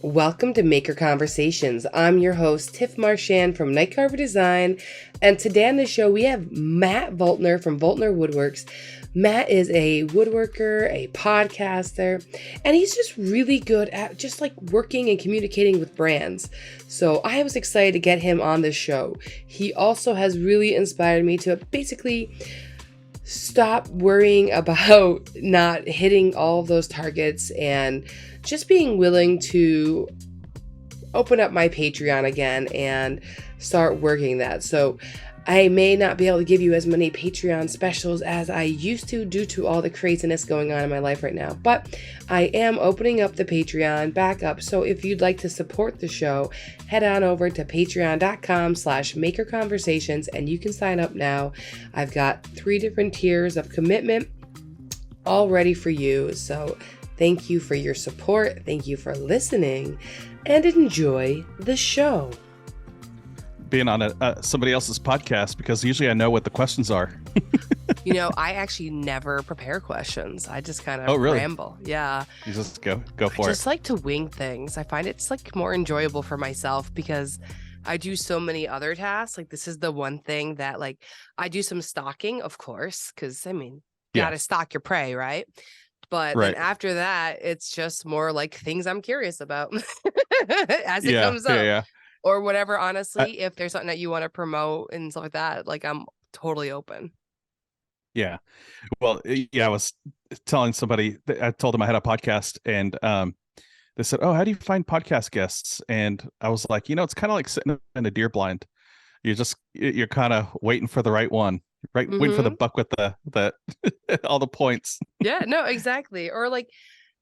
Welcome to Maker Conversations. I'm your host, Tiff Marchand from NIGHTCARVER Design, and today on the show we have Matt Voeltner from Voeltner Woodworks. Matt is a woodworker, a podcaster, and he's just really good at just like working and communicating with brands. So I was excited to get him on the show. He also has really inspired me to basically stop worrying about not hitting all of those targets and just being willing to open up my Patreon again and start working that. So I may not be able to give you as many Patreon specials as I used to due to all the craziness going on in my life right now. But I am opening up the Patreon back up. So if you'd like to support the show, head on over to patreon.com/makerconversations and you can sign up now. I've got 3 different tiers of commitment all ready for you. So thank you for your support. Thank you for listening and enjoy the show. Being on somebody else's podcast, because usually I know what the questions are. I actually never prepare questions. I just kind of really? ramble. Yeah. You just go for I it. just like to wing things. I find it's like more enjoyable for myself because I do so many other tasks. Like this is the one thing that like I do some stalking, of course, because you gotta stock your prey, right? But then after that, it's just more like things I'm curious about as it comes up. Yeah. Or whatever, honestly, if there's something that you want to promote and stuff like that, like I'm totally open. Yeah. Well, I was telling somebody, I told them I had a podcast and they said, "Oh, how do you find podcast guests?" And I was like, it's kind of like sitting in a deer blind. You're kind of waiting for the right one, right? Mm-hmm. Waiting for the buck with the all the points. Yeah, no, exactly. Or like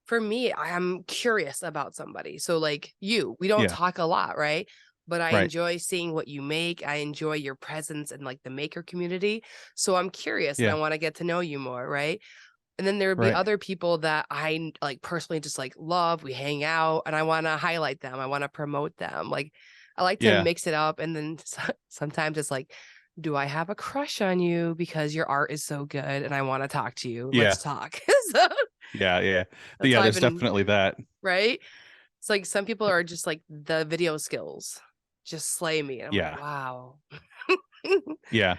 for me, I am curious about somebody. So like we don't talk a lot, right? But I enjoy seeing what you make. I enjoy your presence in like the maker community. So I'm curious and I want to get to know you more, right? And then there would be other people that I like personally just like love. We hang out and I want to highlight them. I want to promote them. Like I like to mix it up. And then sometimes it's like, do I have a crush on you because your art is so good and I want to talk to you? Let's talk. So, yeah. There's definitely that. Right? It's like some people are just like the video skills just slay me. And I'm like, wow. Yeah.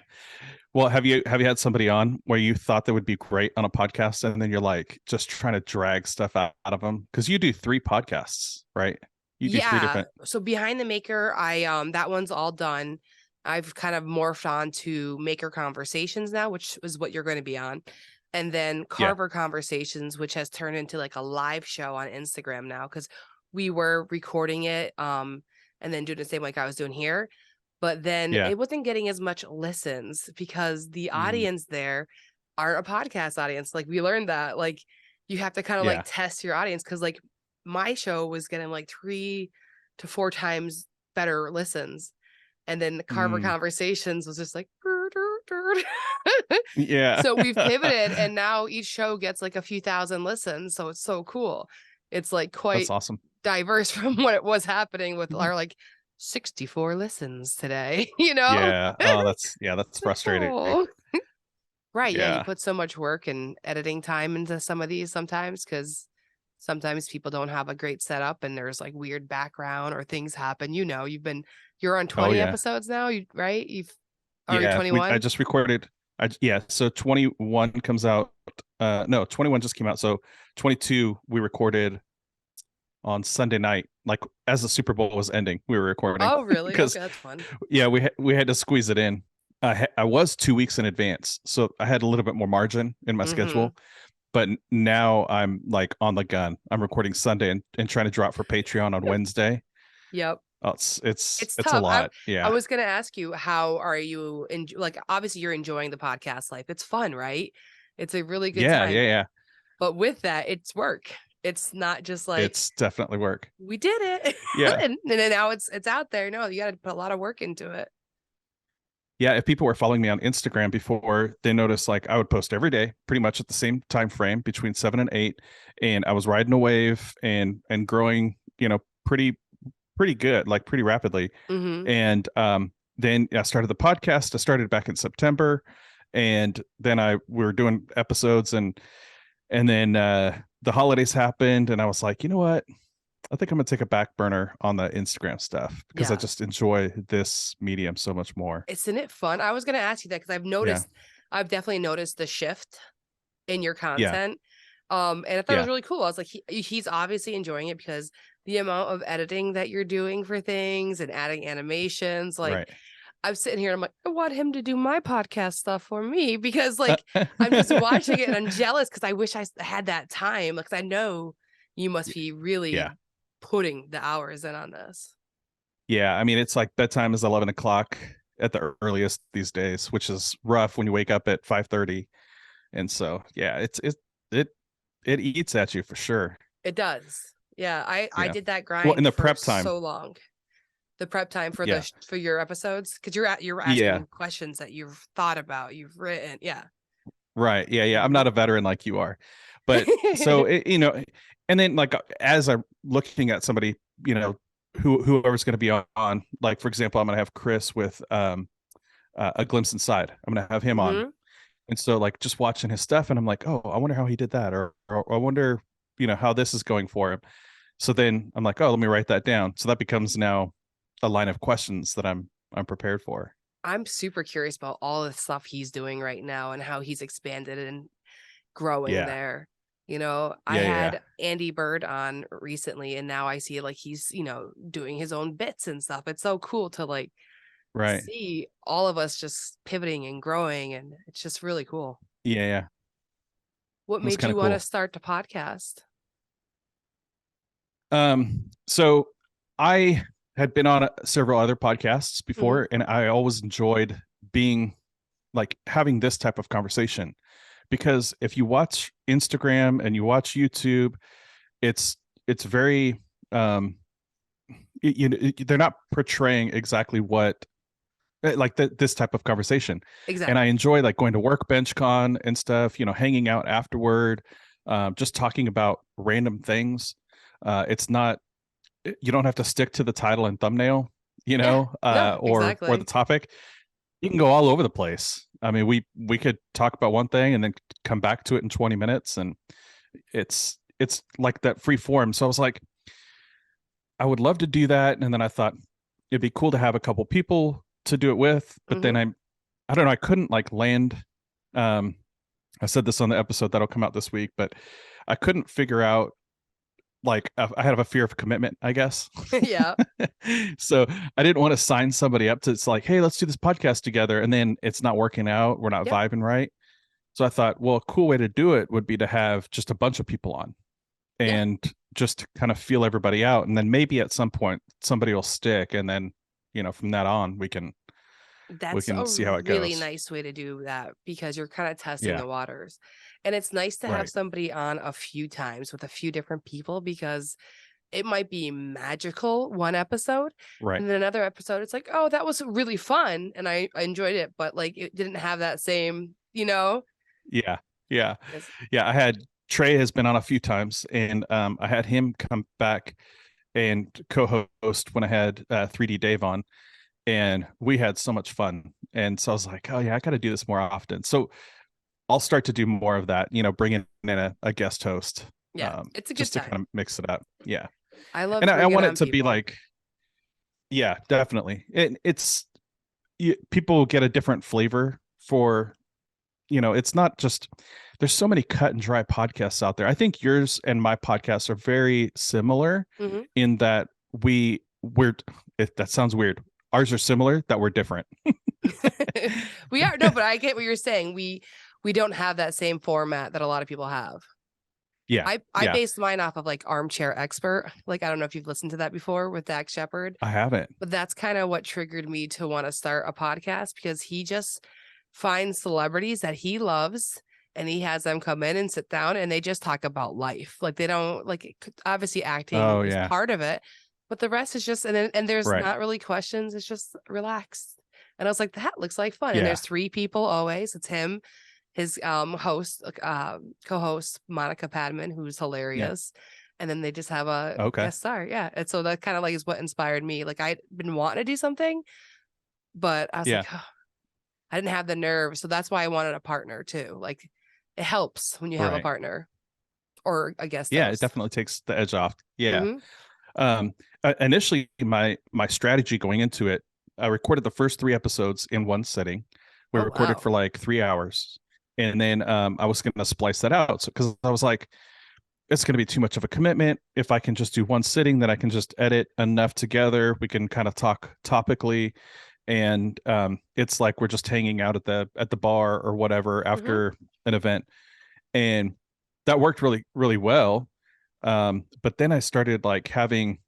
Well, have you had somebody on where you thought that would be great on a podcast and then you're like just trying to drag stuff out of them? Because you do 3 podcasts, right? You do 3 different. So Behind the Maker, I that one's all done. I've kind of morphed on to Maker Conversations now, which is what you're going to be on. And then Carver Conversations, which has turned into like a live show on Instagram now because we were recording it and then doing the same like I was doing here. But then it wasn't getting as much listens because the audience there aren't a podcast audience. Like we learned that like you have to kind of like test your audience because like my show was getting like 3 to 4 times better listens. And then the Carver Conversations was just like, So we've pivoted and now each show gets like a few thousand listens. So it's so cool. It's like quite awesome. Diverse from what it was happening with our like 64 listens today, Yeah. Oh, that's frustrating. Oh. Right. Yeah. You put so much work and editing time into some of these sometimes because sometimes people don't have a great setup and there's like weird background or things happen. You're on 20 episodes now, right? You've already 21. I just recorded. So 21 comes out. No, 21 just came out. So 22 we recorded on Sunday night, like as the Super Bowl was ending, we were recording. Oh, really? Because that's fun. Yeah, we had to squeeze it in. I was 2 weeks in advance, so I had a little bit more margin in my schedule. But now I'm like on the gun. I'm recording Sunday and trying to drop for Patreon on Wednesday. Yep. Oh, it's a lot. I was gonna ask you, how are you? Like, obviously, you're enjoying the podcast life. It's fun, right? It's a really good time. Yeah. But with that, it's work. It's not just like it's definitely work. We did it. Yeah. and then now it's out there. No, you got to put a lot of work into it. Yeah, if people were following me on Instagram before, they noticed like I would post every day, pretty much at the same time frame between 7 and 8, and I was riding a wave and growing, pretty good, like pretty rapidly. And then I started the podcast. I started back in September, and then we were doing episodes, and then the holidays happened, and I was like, you know what? I think I'm gonna take a back burner on the Instagram stuff because I Yeah. just enjoy this medium so much more. Isn't it fun? I was going to ask you that because Yeah. I've definitely noticed the shift in your Yeah. content. And I thought it was Yeah. really cool. I was like, he's obviously enjoying it because the amount of editing that you're doing for things and adding animations, like Right. I'm sitting here and I'm like, I want him to do my podcast stuff for me because like I'm just watching it and I'm jealous because I wish I had that time. Because I know you must be really Yeah. putting the hours in on this. Yeah. I mean, it's like bedtime is 11 o'clock at the earliest these days, which is rough when you wake up at 5:30. And so, yeah, it it eats at you for sure. It does. Yeah, I Yeah. did that Well, in grind the for prep time. so long. The prep time for Yeah. for your episodes because you're Yeah. asking questions that you've thought about, you've written. Yeah. Right. Yeah. Yeah. I'm Mhm. not a veteran like you are. But so, and then like as I'm looking at somebody, whoever's going to be on, like, for example, I'm going to have Chris with a glimpse inside. I'm going to have him on. Mhm. And so like just watching his stuff and I'm like, oh, I wonder how he did that. Or I wonder, how this is going for him. So then I'm like, oh, let me write that down. So that becomes now a line of questions that I'm prepared for. I'm super curious about all the stuff he's doing right now and how he's expanded and growing Yeah. there. I Yeah. Yeah. Yeah. had Andy Bird on recently and now I see like he's, doing his own bits and stuff. It's so cool to like Right. see all of us just pivoting and growing and it's just really cool. Yeah. Yeah. What That's made kind you of want to cool. start the podcast? So I had been on several other podcasts Mhm. before, and I always enjoyed being like having this type of conversation because if you watch Instagram and you watch YouTube, it's very they're not portraying exactly what like this type of conversation. And I Exactly. enjoy like going to Workbench Con and stuff, hanging out afterward, just talking about random things. It's not you don't have to stick to the title and thumbnail, Yeah. No, or the exactly. topic. You can go all over the place. I mean, we could talk about one thing and then come back to it in 20 minutes, and it's like that free form. So I was like, I would love to do that, and then I thought it'd be cool to have a couple people to do it with. But then Mhm. I don't know, I couldn't like land. Um, I said this on the episode that'll come out this week, but I couldn't figure out like I have a fear of commitment, I guess. Yeah. So I didn't want to sign somebody up to it's like, hey, let's do this podcast together, and then it's not working out. We're not Yep. vibing right. So I thought, well, a cool way to do it would be to have just a bunch of people on Yeah. and just kind of feel everybody out, and then maybe at some point somebody will stick, and then from that on we That's can a see how it really goes. nice way to do that because you're kind of testing Yeah. the waters. And it's nice to have Right. somebody on a few times with a few different people because it might be magical one episode Right. and then another episode it's like, oh, that was really fun and I enjoyed it, but like it didn't have that same, Yeah. Yeah. Yes. Yeah. I had Trey has been on a few times, and I had him come back and co-host when I had 3D Dave on, and we had so much fun. And so I was like, oh yeah, I got to do this more often. So I'll start to do more of that, bringing in a guest host, Yeah, it's a good just to time. kind of mix it up. Yeah. I love And I bringing want it on to be people. like, yeah, definitely. People get a different flavor for, it's not just, there's so many cut and dry podcasts out there. I think yours and my podcasts are very similar Mhm. in that that sounds weird. Ours are similar, that we're different. We are, no, but I get what you're saying. We don't have that same format that a lot of people have. Yeah. I Yeah. based mine off of like Armchair Expert. Like I don't know if you've listened to that before with Dax Shepard, I haven't. but that's kind of what triggered me to want to start a podcast because he just finds celebrities that he loves and he has them come in and sit down and they just talk about life. Like they don't obviously acting Oh is yeah. part of it, but the rest is just and there's Right. not really questions. It's just relaxed. And I was like, that looks like fun. And Yeah. there's 3 people always. It's him, his host, co-host Monica Padman, who's Yeah. hilarious. And then they just have a Okay. guest star. Yeah. And so that kind of like is what inspired me. Like I'd been wanting to do something, but I was Yeah. like, oh, I didn't have the nerve. So that's why I wanted a partner too. Like it helps when you have a Right. partner or a guest Yeah, it host. definitely takes the edge off. Yeah. Mhm. Initially, my strategy going into it, I recorded the first 3 episodes in one sitting. We Oh, recorded wow. for like 3 hours, and then I was going to splice that out. So because I was like, it's going to be too much of a commitment. If I can just do one sitting, then I can just edit enough together. We can kind of talk topically, and it's like we're just hanging out at the bar or whatever Hmm. after an event, and that worked really really well. But then I started having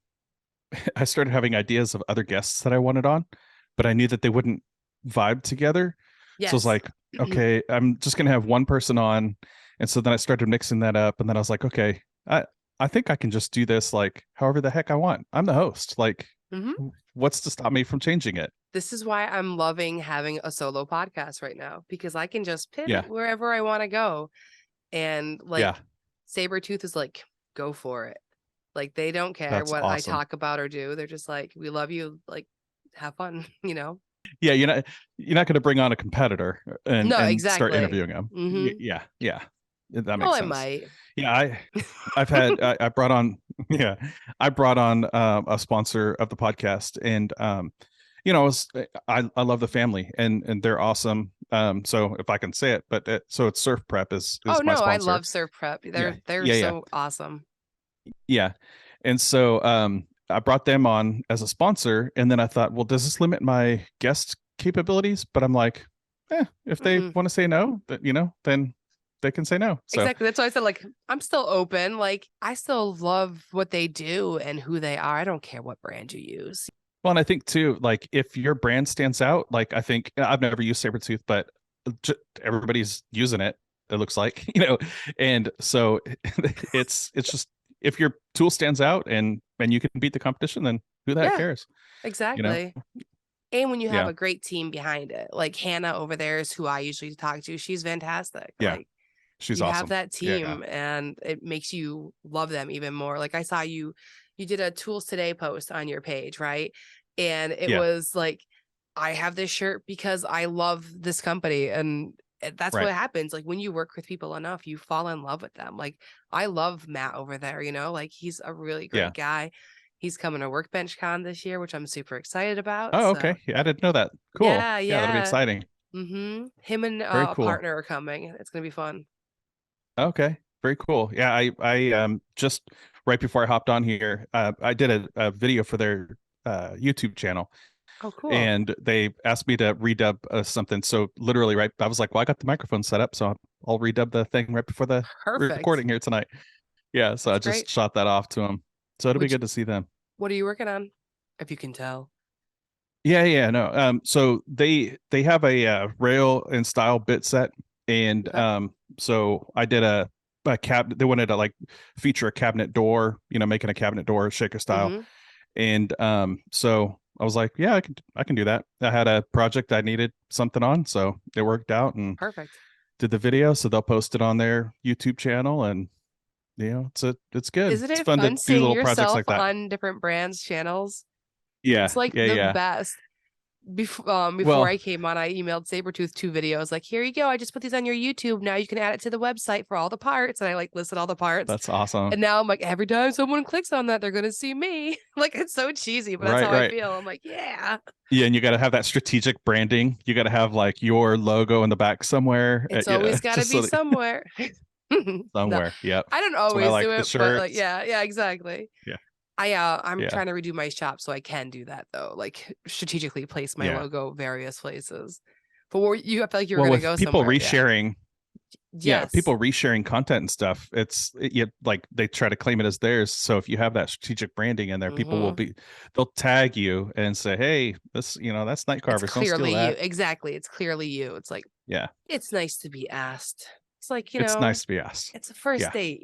ideas of other guests that I wanted on, but I knew that they wouldn't vibe together. So I was Yes. like, okay, I'm just gonna have one person on. And so then I started mixing that up, and then I was like, okay, I think I can just do this like however the heck I want. I'm the host. Like, Hmm. what's to stop me from changing it? This is why I'm loving having a solo podcast right now, because I can just Yeah, pivot wherever I want to go. And yeah, like Saburrtooth is like, go for it. Like they don't care that's what I awesome. talk about or do. They're just like, we love you. Like, have fun, you know? Yeah, you're not going to bring on a competitor No, and start exactly. interviewing them. Hmm. Yeah, yeah, that Well, makes I sense. might. Yeah, I've had I brought on yeah I brought on a sponsor of the podcast, and it was I love the family, and they're awesome. So if I can say it, but so it's Surf Prep Oh is my no, I sponsor. love Surf Prep. Yeah, They're yeah, yeah, so awesome. yeah. And so I brought them on as a sponsor, and then I thought, well, does this limit my guest capabilities? But I'm like, if they Mm-mm. want to say no, then they can say no. So Exactly. That's why I said, like, I'm still open. Like, I still love what they do and who they are. I don't care what brand you use. well, and I think too, like if your brand stands out, like I think I've never used Saburrtooth, but everybody's using it. It looks like, and so it's just if your tool stands out and you can beat the competition, then who the heck Yeah, cares, you know? exactly. And when you have Yeah, a great team behind it, like Hannah over there is who I usually talk to. She's fantastic. yeah, Like, she's you have awesome. that Yeah, team and it makes you love them even more. Like, I saw you did a Tools Today post on your page, right? And it yeah, was like, I have this shirt because I love this company. And that's right. what happens. Like, when you work with people enough, you fall in love with them. Like, I love Matt over there, like he's a really Yeah. great guy. He's coming to Workbench Con this year, which I'm super excited about. Oh, So okay. Yeah, I didn't know that. Cool. yeah, Yeah, that'll be yeah. exciting. Him and Very a cool. partner are coming. It's gonna be fun. Okay. Very cool. Yeah, I just right before I hopped on here, I did a video for their YouTube channel, Oh, cool. and they asked me to redub something. So literally, right, I was like, well, I got the microphone set up, so I'll redub the thing right before the Perfect. recording here tonight. Yeah, so I That's just great. shot that off to them. So it'll be Which good to see them. what are you working on? If you can tell. Yeah, yeah, no. So they have a rail and style bit set, and Okay. so I did a cabinet. They wanted to like feature a cabinet door, making a cabinet door shaker style, Mm-hmm. and so I was like, yeah, I can do that. I had a project I needed something on, so it worked out, and Perfect. did the video. So they'll post it on their YouTube channel, and it's good. Isn't It's it fun to fun do seeing little projects yourself like that. on different brands' channels? It's Yeah, like yeah, the yeah. best. Before I Well, came on, I emailed Saburrtooth 2 videos. Like, here you go. I just put these on your YouTube. Now you can add it to the website for all the parts. And I like listed all the parts. that's awesome. And now I'm like, every time someone clicks on that, they're gonna see me. Like, it's so cheesy, but that's Right, how I right. feel. I'm like, yeah. Yeah, and you got to have that strategic branding. You got to have like your logo in the back somewhere. It's always got to Just be so that somewhere. No, somewhere. Yep. I don't That's why I always do like the it, but like, shirts. yeah, yeah, exactly. Yeah, I'm yeah, trying to redo my shop so I can do that though, like strategically place my yeah. logo various places. But where you, I feel like you were Well, gonna with go people somewhere. Yeah. resharing, yeah, Yes. people resharing content and stuff, like they try to claim it as theirs. So if you have that strategic branding in there, people Hmm. they'll tag you and say, "Hey, this, that's Night It's Carvers. Don't steal clearly you. that." Exactly. It's clearly you. It's like, Yeah, it's nice to be asked. It's like, it's nice to be asked. it's a first Yeah, date,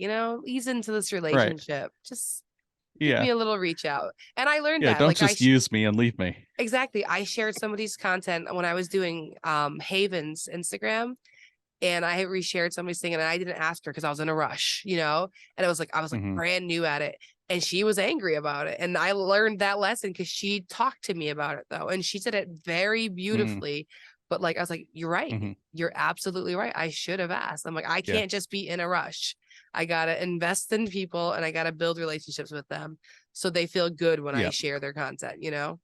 ease into this right. relationship. Just give me Yeah, a little reach out. And I learned yeah. that. Don't Like, just use me and leave me. exactly. I shared somebody's content when I was doing Haven's Instagram, and I had reshared somebody's thing, and I didn't ask her because I was in a rush, and it was like I was like Hmm. brand new at it, and she was angry about it. And I learned that lesson because she talked to me about it though, and she did it very Hmm. beautifully. But like, I was like, you're right. Hmm. You're absolutely right. I should have asked. I'm like, I Yeah. can't just be in a rush. I gotta invest in people and I gotta build relationships with them so they feel good when I Yeah. share their content, you know?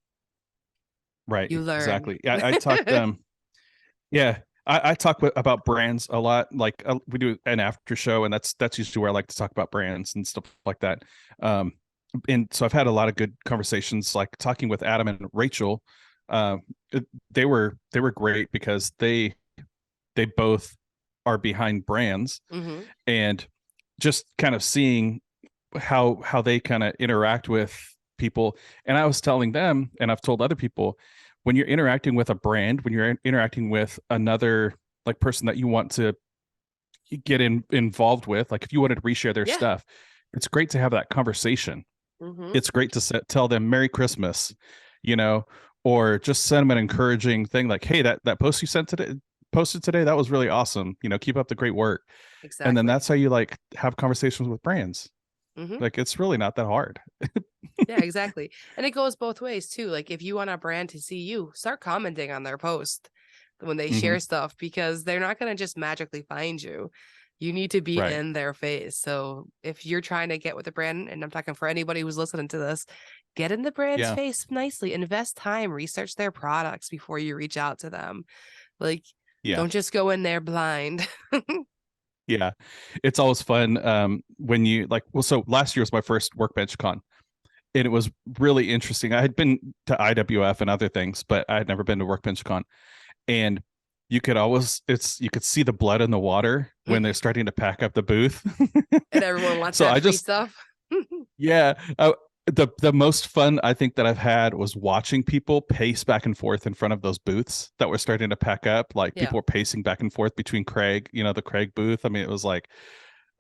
Right. You learn. Exactly. I talked yeah, I talk about brands a lot. Like we do an after show, and that's usually where I like to talk about brands and stuff like that. Um, and so I've had a lot of good conversations, like talking with Adam and Rachel. Uh, they were great because they both are behind brands, Mm-hmm. and just kind of seeing how they kind of interact with people. And I was telling them, and I've told other people, when you're interacting with a brand, when you're interacting with another like person that you want to get involved with, like if you wanted to reshare their Yeah. stuff, it's great to have that conversation. Mm-hmm. It's great to tell them Merry Christmas, you know, or just send them an encouraging thing like, hey, that post you sent today posted today, that was really awesome, you know, keep up the great work. And then Exactly. that's how you like have conversations with brands. Mm-hmm. Like it's really not that hard. Yeah, exactly. And it goes both ways too. Like if you want a brand to see you, start commenting on their post when they Hmm. share stuff because they're not going to just magically find you. You need to be Right. in their face. So if you're trying to get with the brand, and I'm talking for anybody who's listening to this, get in the brand's Yeah. face nicely, invest time, research their products before you reach out to them. Like, Yeah. don't just go in there blind. Yeah. It's always fun when you like, well, so last year was my first Workbench Con, and it was really interesting. I had been to IWF and other things, but I had never been to Workbench Con. And you could see the blood in the water when they're starting to pack up the booth. And everyone wants So that I free just, stuff. yeah, the most fun I think that I've had was watching people pace back and forth in front of those booths that were starting to pack up. Like Yeah. people were pacing back and forth between Craig, you know, the Craig booth. I mean, it was like,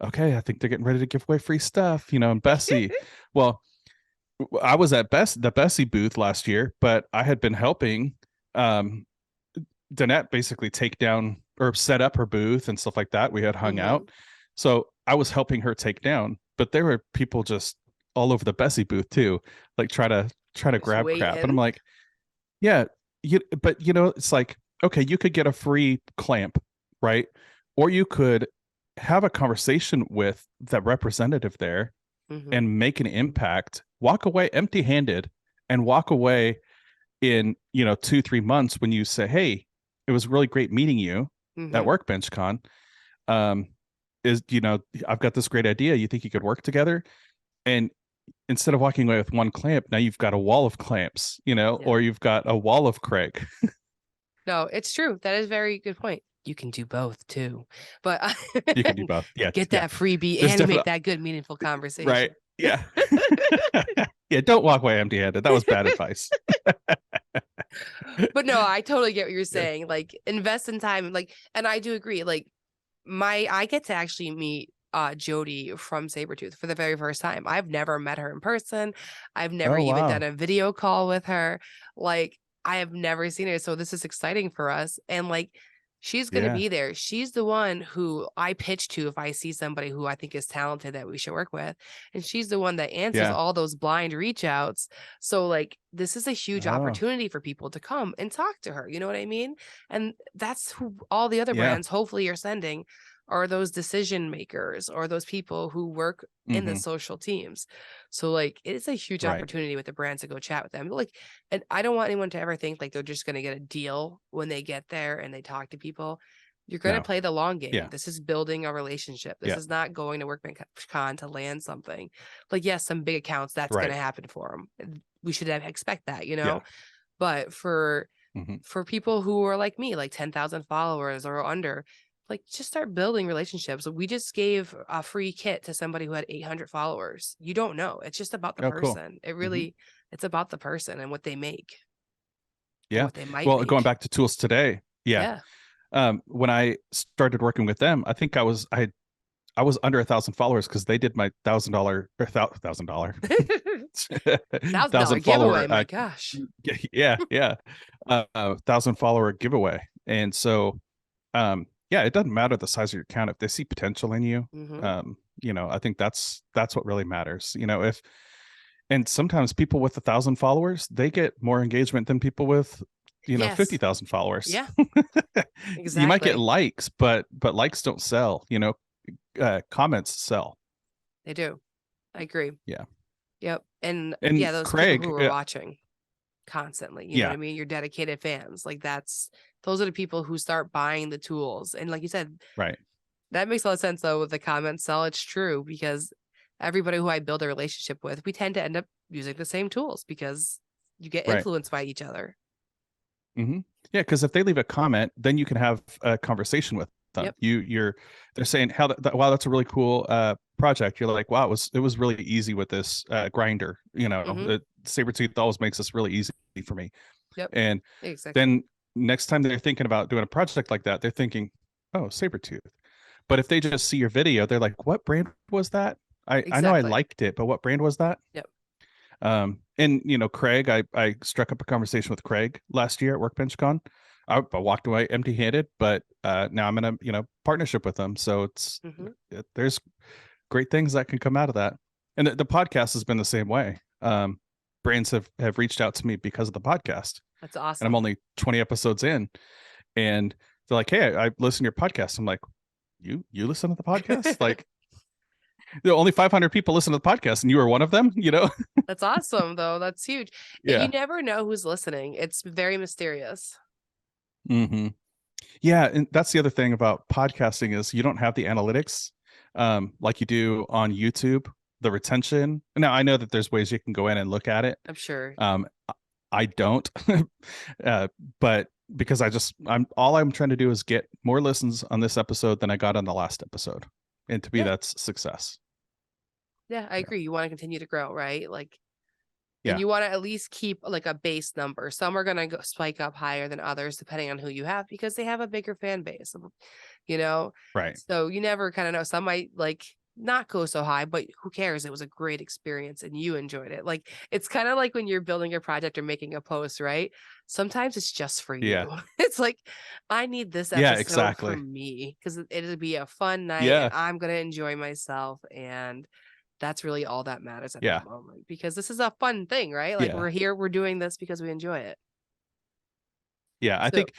okay, I think they're getting ready to give away free stuff, you know, and Bessie. Well, I was at the Bessie booth last year, but I had been helping um Danette basically take down or set up her booth and stuff like that. We had hung Mm-hmm. out. So I was helping her take down, but there were people just all over the Bessie booth too, like try to Just grab crap. And I'm waiting. like, yeah, but you know, it's like, okay, you could get a free clamp, right? Or you could have a conversation with the representative there Mm-hmm. and make an impact, walk away empty-handed, and walk away in, you know, 2-3 months when you say, hey, it was really great meeting you at Mm-hmm. Workbench Con. um is, you know, I've got this great idea, you think you could work together? And instead of walking away with one clamp, now you've got a wall of clamps, you know, Yeah. or you've got a wall of Craig. No, it's true. That is a very good point. You can do both too, but You can do both. Yeah, get yeah, that freebie there's and make definitely that good, meaningful right. conversation. Yeah. Yeah, don't walk away empty-handed, that was bad advice. But no, I totally get what you're Yeah. saying. Like invest in time. Like, and I do agree. Like I get to actually meet Jody from Saburrtooth for the very first time. I've never met her in person. I've never Oh even done wow. a video call with her. Like I have never seen her. So this is exciting for us. And like she's gonna Yeah. be there. She's the one who I pitch to if I see somebody who I think is talented that we should work with. And she's the one that answers Yeah. all those blind reach outs. So like this is a huge Oh opportunity for people to come and talk to her. You know what I mean? And that's who all the other yeah. brands hopefully are sending are those decision makers or those people who work in the Hmm. social teams. So like it is a huge Right. opportunity with the brands to go chat with them. Like, and I don't want anyone to ever think like they're just going to get a deal when they get there and they talk to people. You're going to No. play the long game. Yeah. This is building a relationship. This Yeah. is not going to Workbench Con to land something. Like, yes, some big accounts that's going Right. to happen for them. We should expect that, you Yeah. know. But Hmm. for people who are like me, like 10,000 followers or under, like just start building relationships. We just gave a free kit to somebody who had 800 followers. You don't know. It's just about the Oh, cool. person. It Hmm. really, it's about the person and what they make or Yeah. what they might Well, going make. back to tools today, yeah. Yeah. When I started working with them, I think I was under 1,000 followers because they did my $1,000 or $1,000 $1,000 thousand giveaway. follower My gosh. yeah 1,000 follower giveaway. And so yeah, it doesn't matter the size of your account if they see potential in you. Hmm. You know, I think that's what really matters, you know. If and sometimes people with 1,000 followers, they get more engagement than people with, you know, Yes. 50,000 followers. Yeah, You might get exactly. likes, but likes don't sell, you know. comments sell. They do. I agree. Yeah. Yep. And And yeah, those Craig, people who are watching constantly, you know yeah, what I mean? Your dedicated fans. Like those are the people who start buying the tools. And like you said, right. that makes a lot of sense though with the comments sell. It's true because everybody who I build a relationship with, we tend to end up using the same tools because you get Right. influenced by each other. Mm-hmm. Yeah, because if they leave a comment, then you can have a conversation with them. Yep. They're saying wow, that's a really cool project. You're like, wow, it was really easy with this grinder. Mm-hmm. Saburrtooth always makes this really easy for me. Yep. And Exactly. then next time they're thinking about doing a project like that, they're thinking, oh, Saburrtooth. But if they just see your video, they're like, what brand was that? I know I Exactly. liked it, but what brand was that? Yep. And Craig, I struck up a conversation with Craig last year at Workbench Con. I walked away empty-handed, but now I'm in a partnership with them. So there's great things that can come out of that. And the podcast has been the same way. Brands have reached out to me because of the podcast. That's awesome. And I'm only 20 episodes in, and they're like, "Hey, I listen to your podcast." I'm like, "You listen to the podcast?" Like, only 500 people listen to the podcast, and you were one of them. That's awesome, though. That's huge. Yeah. You never know who's listening. It's very mysterious. Mm-hmm. Yeah, and that's the other thing about podcasting is you don't have the analytics like you do on YouTube, the retention. Now, I know that there's ways you can go in and look at it. I'm sure. I don't, but because I'm trying to do is get more listens on this episode than I got on the last episode, and to me, that's success. Yeah, I agree. You want to continue to grow, right? Like, yeah, and you want to at least keep like a base number. Some are going to spike up higher than others depending on who you have because they have a bigger fan base, right. So you never kind of know. Some might like not go so high, but who cares? It was a great experience and you enjoyed it. Like it's kind of like when you're building a project or making a post, right? Sometimes it's just for you. Yeah. It's like I need this Yeah, episode exactly. for me because it'll be a fun night Yeah. and I'm gonna enjoy myself, and that's really all that matters at Yeah. that moment because this is a fun thing, right? Like Yeah. we're here, we're doing this because we enjoy it. Yeah, I think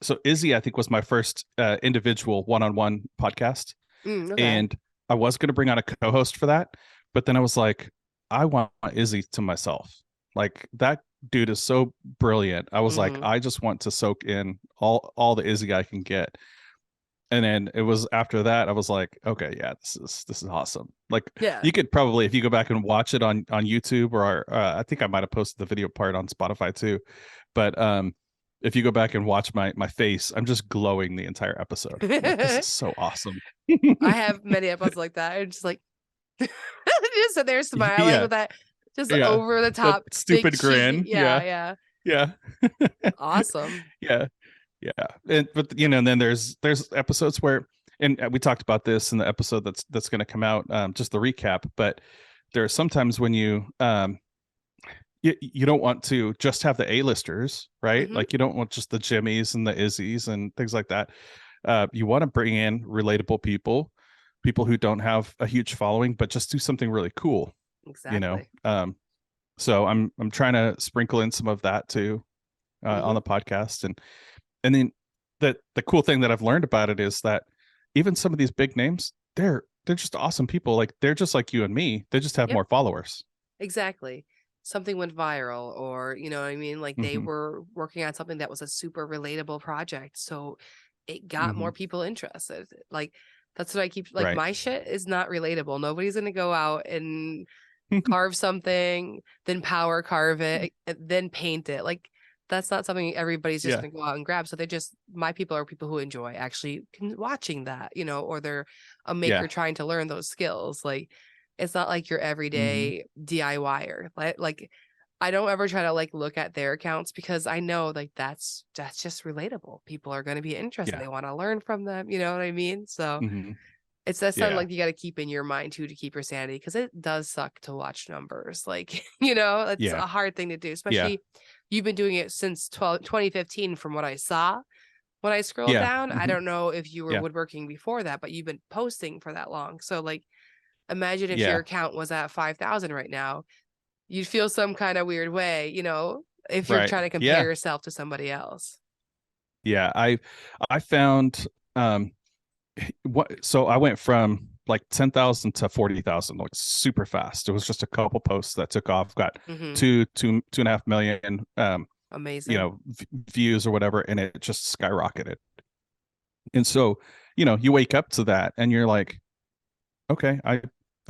so. Izzy, I think, was my first individual one-on-one podcast. Okay. And I was going to bring on a co-host for that, but then I was like, I want Izzy to myself. Like that dude is so brilliant. I was like, I just want to soak in all the Izzy I can get. And then it was after that I was like, okay, yeah, this is awesome. Like, you could probably, if you go back and watch it on YouTube or I think I might have posted the video part on Spotify too, but if you go back and watch my face, I'm just glowing the entire episode. Like, this is so awesome. I have many episodes like that. I'm just like, just sit there smiling with that, just over the top, that stupid grin. Yeah. Awesome. Yeah. But and then there's episodes where, and we talked about this in the episode that's going to come out, just the recap. But there are sometimes when you don't want to just have the A-listers, right? Like you don't want just the Jimmys and the Izzies and things like that. You want to bring in relatable people who don't have a huge following, but just do something really cool. Exactly. So I'm trying to sprinkle in some of that too on the podcast, and then the cool thing that I've learned about it is that even some of these big names, they're just awesome people. Like they're just like you and me. They just have more followers. Exactly. Something went viral, or you know what I mean? Like they were working on something that was a super relatable project. So it got more people interested. Like that's what I keep like my shit is not relatable. Nobody's gonna go out and carve something, then power carve it, and then paint it. Like that's not something everybody's just gonna go out and grab. So my people are people who enjoy actually watching that, or they're a maker trying to learn those skills. Like it's not like your everyday DIYer. Like I don't ever try to like look at their accounts because I know like that's just relatable. People are going to be interested. They want to learn from them. You know what I mean? So it's that something like you got to keep in your mind too, to keep your sanity, because it does suck to watch numbers. Like, it's a hard thing to do, especially you've been doing it since 2015 from what I saw. When I scrolled down, I don't know if you were woodworking before that, but you've been posting for that long. So like, imagine if your account was at 5,000 right now, you'd feel some kind of weird way, if you're trying to compare yourself to somebody else. Yeah. I found, so I went from like 10,000 to 40,000, like super fast. It was just a couple posts that took off, got Mm-hmm. 2.5 million, Amazing. views or whatever, and it just skyrocketed. And so, you wake up to that and you're like, okay, I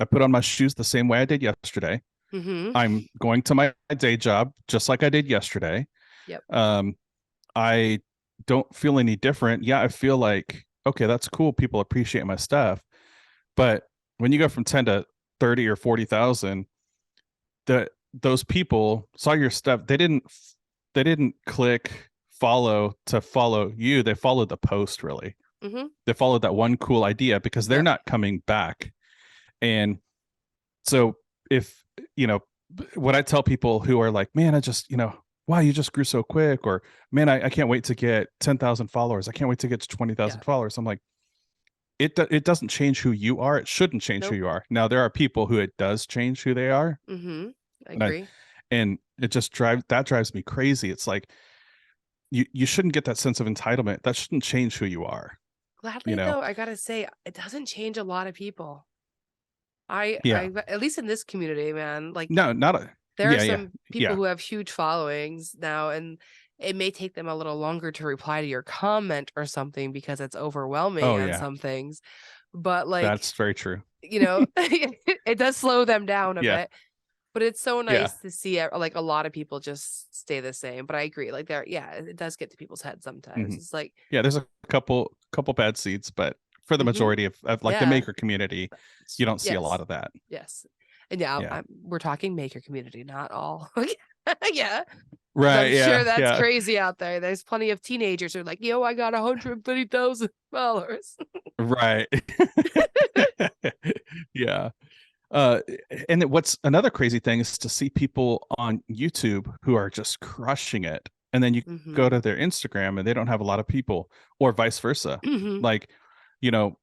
put on my shoes the same way I did yesterday. Mm-hmm. I'm going to my day job just like I did yesterday. Yep. I don't feel any different. Yeah, I feel like, okay, that's cool. People appreciate my stuff. But when you go from 10 to 30 or 40,000, those people saw your stuff. They didn't click follow to follow you. They followed the post, really. Mm-hmm. They followed that one cool idea because they're Yep. not coming back. And so if, when I tell people who are like, man, I just, wow, you just grew so quick, or man, I can't wait to get 10,000 followers. I can't wait to get to 20,000 Yeah. followers. I'm like, it doesn't change who you are. It shouldn't change who Nope. you are. Now, there are people who it does change who they are. Mm-hmm. I And, agree. and it just drives me crazy. It's like, you shouldn't get that sense of entitlement. That shouldn't change who you are. Gladly though, I gotta say, it doesn't change a lot of people. Yeah. At least in this community, man, like No, not a, there are yeah, yeah, some people yeah. who have huge followings now, and it may take them a little longer to reply to your comment or something because it's overwhelming Oh, on yeah. some things. But like, That's very true. it does slow them down a Yeah. bit. But it's so Yeah. nice to see like a lot of people just stay the same. But I agree, like it does get to people's heads sometimes. Mhm. It's like, Yeah, there's a couple bad seeds, but for the mhm, majority of like the yeah, maker community, you don't see a lot yes, of that. yes, and yeah, Yeah. we're talking maker community, not all. Yeah, 'cause Right. I'm sure Yeah. that's Yeah. crazy out there. There's plenty of teenagers who are like, yo, I got 130,000 followers. Right. Yeah. Uh, and what's another crazy thing is to see people on YouTube who are just crushing it, and then you go Mm-hmm. to their Instagram and they don't have a lot of people, or vice versa. Mm-hmm. Like, you know,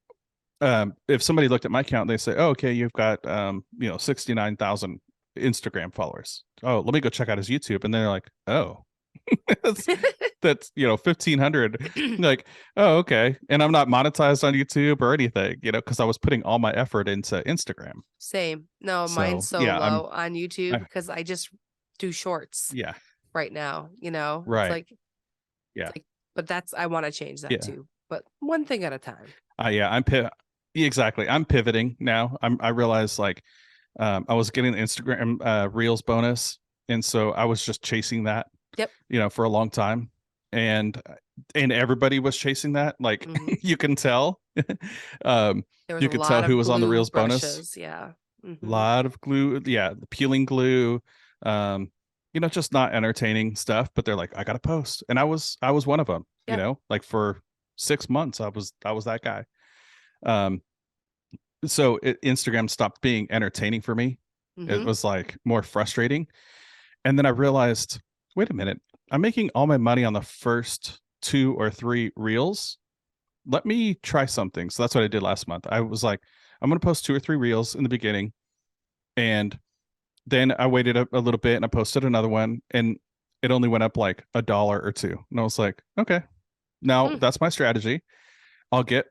if somebody looked at my account, they say, "Oh, okay, you've got 69,000 Instagram followers. Oh, let me go check out his YouTube," and they're like, "Oh, that's 1,500." Like, oh, okay, and I'm not monetized on YouTube or anything, because I was putting all my effort into Instagram. Same. No, mine's So so yeah, low on YouTube I, because I just do shorts yeah, right now. It's right, like, yeah, but I want to change that yeah, too. But one thing at a time. yeah. Exactly. I'm pivoting now. I realize, like, I was getting the Instagram Reels bonus, and so I was just chasing that, Yep. for a long time, and everybody was chasing that. Like, Mm-hmm. you can tell, um, There was you a could tell lot who of was on the glue Reels bonus. brushes. Yeah. A Mm-hmm. lot of glue, yeah, the peeling glue, um, just not entertaining stuff. But they're like, I got to post, and I was one of them. Yep. Like for 6 months, I was that guy. Um, so Instagram stopped being entertaining for me. It Mm-hmm. was like more frustrating. And then I realized, wait a minute, I'm making all my money on the first 2 or 3 reels. Let me try something. So that's what I did last month. I was like, I'm going to post 2 or 3 reels in the beginning. And then I waited a little bit and I posted another one, and it only went up like $1 or $2. And I was like, okay, now Mm, that's my strategy. I'll get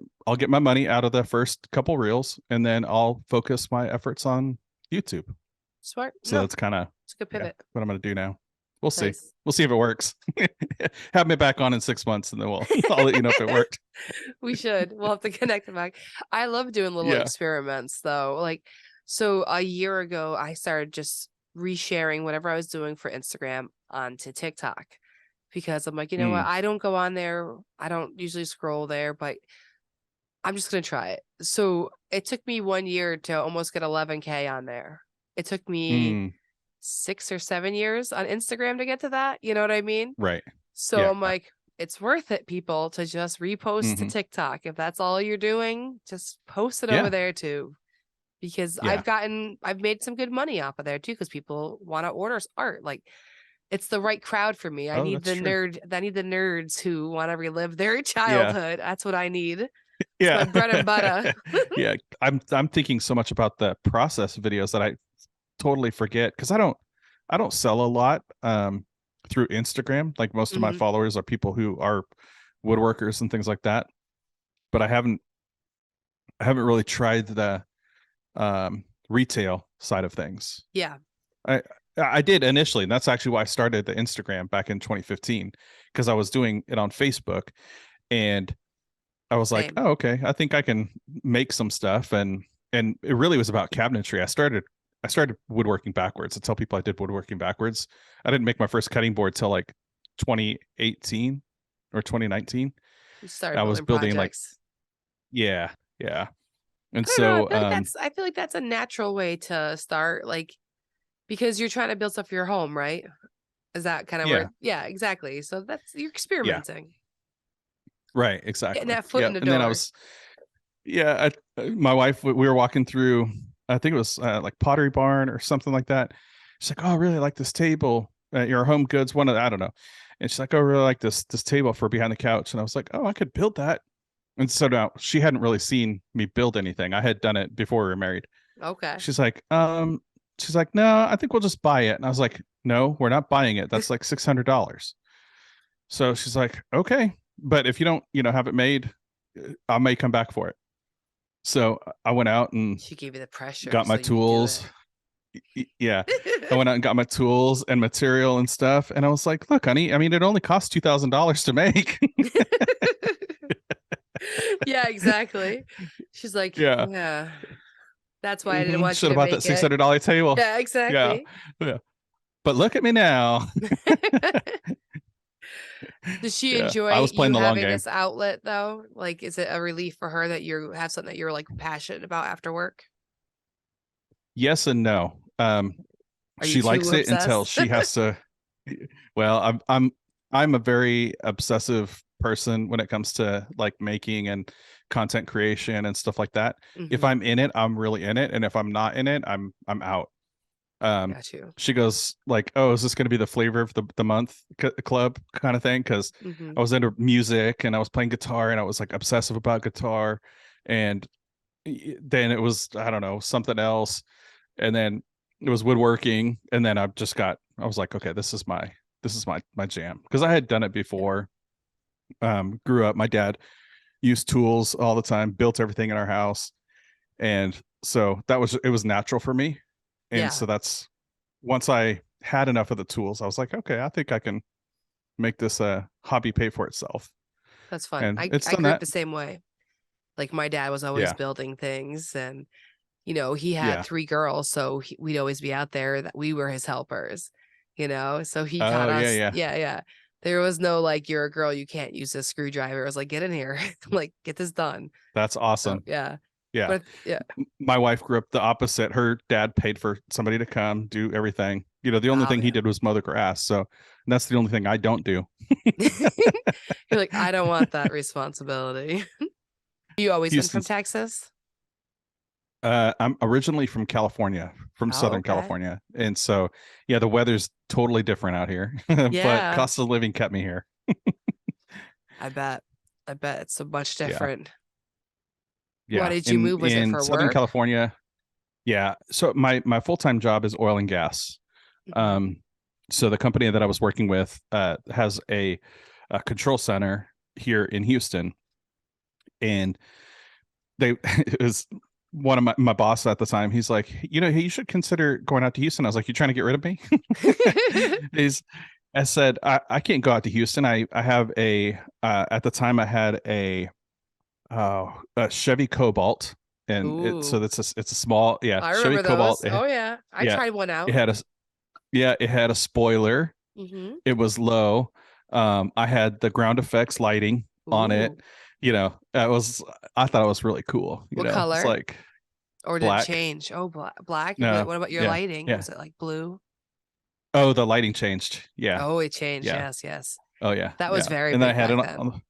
my money out of the first couple reels, and then I'll focus my efforts on YouTube. smart. So No, that's kind of, it's a good yeah, pivot. what I'm going to do now. We'll see. Nice. We'll see if it works. Have me back on in 6 months, and then I'll let you know if it worked. We should. We'll have to connect back. I love doing little Yeah. experiments though. Like, so a year ago, I started just resharing whatever I was doing for Instagram onto TikTok because I'm like, you know what? Mm, I don't go on there. I don't usually scroll there, but I'm just gonna try it. So it took me 1 year to almost get 11K on there. It took me mm, 6 or 7 years on Instagram to get to that. You know what I mean? right. So Yeah. I'm like, it's worth it, people, to just repost to Hmm. TikTok. If that's all you're doing, just post it over Yeah. there too. Because Yeah. I've made some good money off of there too, because people want to order art. Like, it's the right crowd for me. Oh, that's true. I need the nerds who want to relive their Yeah. childhood. That's what I need. It's Yeah. my bread and butter. Yeah. I'm thinking so much about the process videos that I totally forget, because I don't sell a lot through Instagram. Like, most of my Mhm. followers are people who are woodworkers and things like that. But I haven't I haven't really tried the retail side of things. Yeah. I did initially, and that's actually why I started the Instagram back in 2015, because I was doing it on Facebook, and I was like, Same. oh, okay, I think I can make some stuff, and it really was about cabinetry. I started woodworking backwards. I tell people I did woodworking backwards. I didn't make my first cutting board till like 2018 or 2019. You started I was building building like, projects. yeah, yeah. And I don't know. so I feel like that's a natural way to start, like, because you're trying to build stuff for your home, right? Is that kind of yeah, where? Yeah, exactly. So that's you're yeah, experimenting, right, getting exactly. that foot Yeah. in the And then I door. was, yeah, my wife, we were walking through, I think it was like Pottery Barn or something like that. She's like, oh, I really like this table at your Home Goods, one of the, I don't know. And she's like, oh, I really like this table for behind the couch. And I was like, oh, I could build that. And so now she hadn't really seen me build anything. I had done it before we were married. Okay. She's like, no, I think we'll just buy it. And I was like, no, we're not buying it. That's like $600. So she's like, okay, but if you don't, have it made, I may come back for it. So I went out and She gave you the pressure got my so you could do tools. Yeah. I went out and got my tools and material and stuff. And I was like, look, honey, I mean, it only costs $2,000 to make. Yeah, exactly. She's like, Yeah. yeah, that's why I didn't want you Should have to bought that make it. $600 table. Yeah, Yeah. exactly. Yeah. But look at me now. Does she Yeah. enjoy I was you playing the long having game. this outlet though? Like, is it a relief for her that you have something that you're like passionate about after work? Yes and no. Are you She too likes it until obsessed? she has to. Well, I'm a very obsessive person when it comes to like making and content creation and stuff like that. If Hmm. I'm in it, I'm really in it, and if I'm not in it, I'm out. Got you. She goes like, "Oh, is this going to be the flavor of the month club kind of thing?" Because Hmm. I was into music and I was playing guitar and I was like obsessive about guitar, and then it was, I don't know, something else, and then it was woodworking, and then I was like, okay, this is my jam, because I had done it Yeah. before. Grew up, my dad used tools all the time, built everything in our house, and so it was natural for me. And Yeah, so that's, once I had enough of the tools, I was like, okay, I think I can make this a hobby pay for itself. that's fun. And I it's I done grew up that. the same way. Like my dad was always Yeah. building things, and he had Yeah. 3 girls, so we'd always be out there that we were his helpers, so he taught Oh yeah, us. yeah. Yeah, yeah. There was no like, you're a girl, you can't use a screwdriver. It was like, get in here, like get this done. That's So awesome. yeah, Yeah. but yeah. My wife grew up the opposite. Her dad paid for somebody to come do everything. The only Oh thing he yeah. did was mow the grass. So that's the only thing I don't do. You're like, I don't want that responsibility. You always been from Houston's. Texas? I'm originally from California, from Oh, Southern okay. California, and so yeah, the weather's totally different out here, but Yeah, cost of living kept me here. I bet. I bet it's so much Yeah, different. Why yeah. did you In move? Was it in for Southern work? California, yeah. So my full time job is oil and gas. Mhm. Um, so the company that I was working with has a control center here in Houston, and they it was one of my boss at the time. He's like, hey, you should consider going out to Houston. I was like, you trying to get rid of me? he's I said, I can't go out to Houston. I have at the time I had a Chevy Cobalt, and Ooh, it's a small, yeah, I Chevy remember Cobalt. those. Oh yeah, I Yeah, tried one it out. had a it had a spoiler. Hmm. It was low. I had the ground effects lighting on it. Ooh, I thought it was really cool. what It's color? like Or did it black. change? Oh, black. No, What about your yeah, lighting? yeah. Was it like blue? Oh, the lighting changed. Yeah, Oh, it changed. yeah. Yes, yes. Oh, yeah, That was yeah. very And then I big had back it then.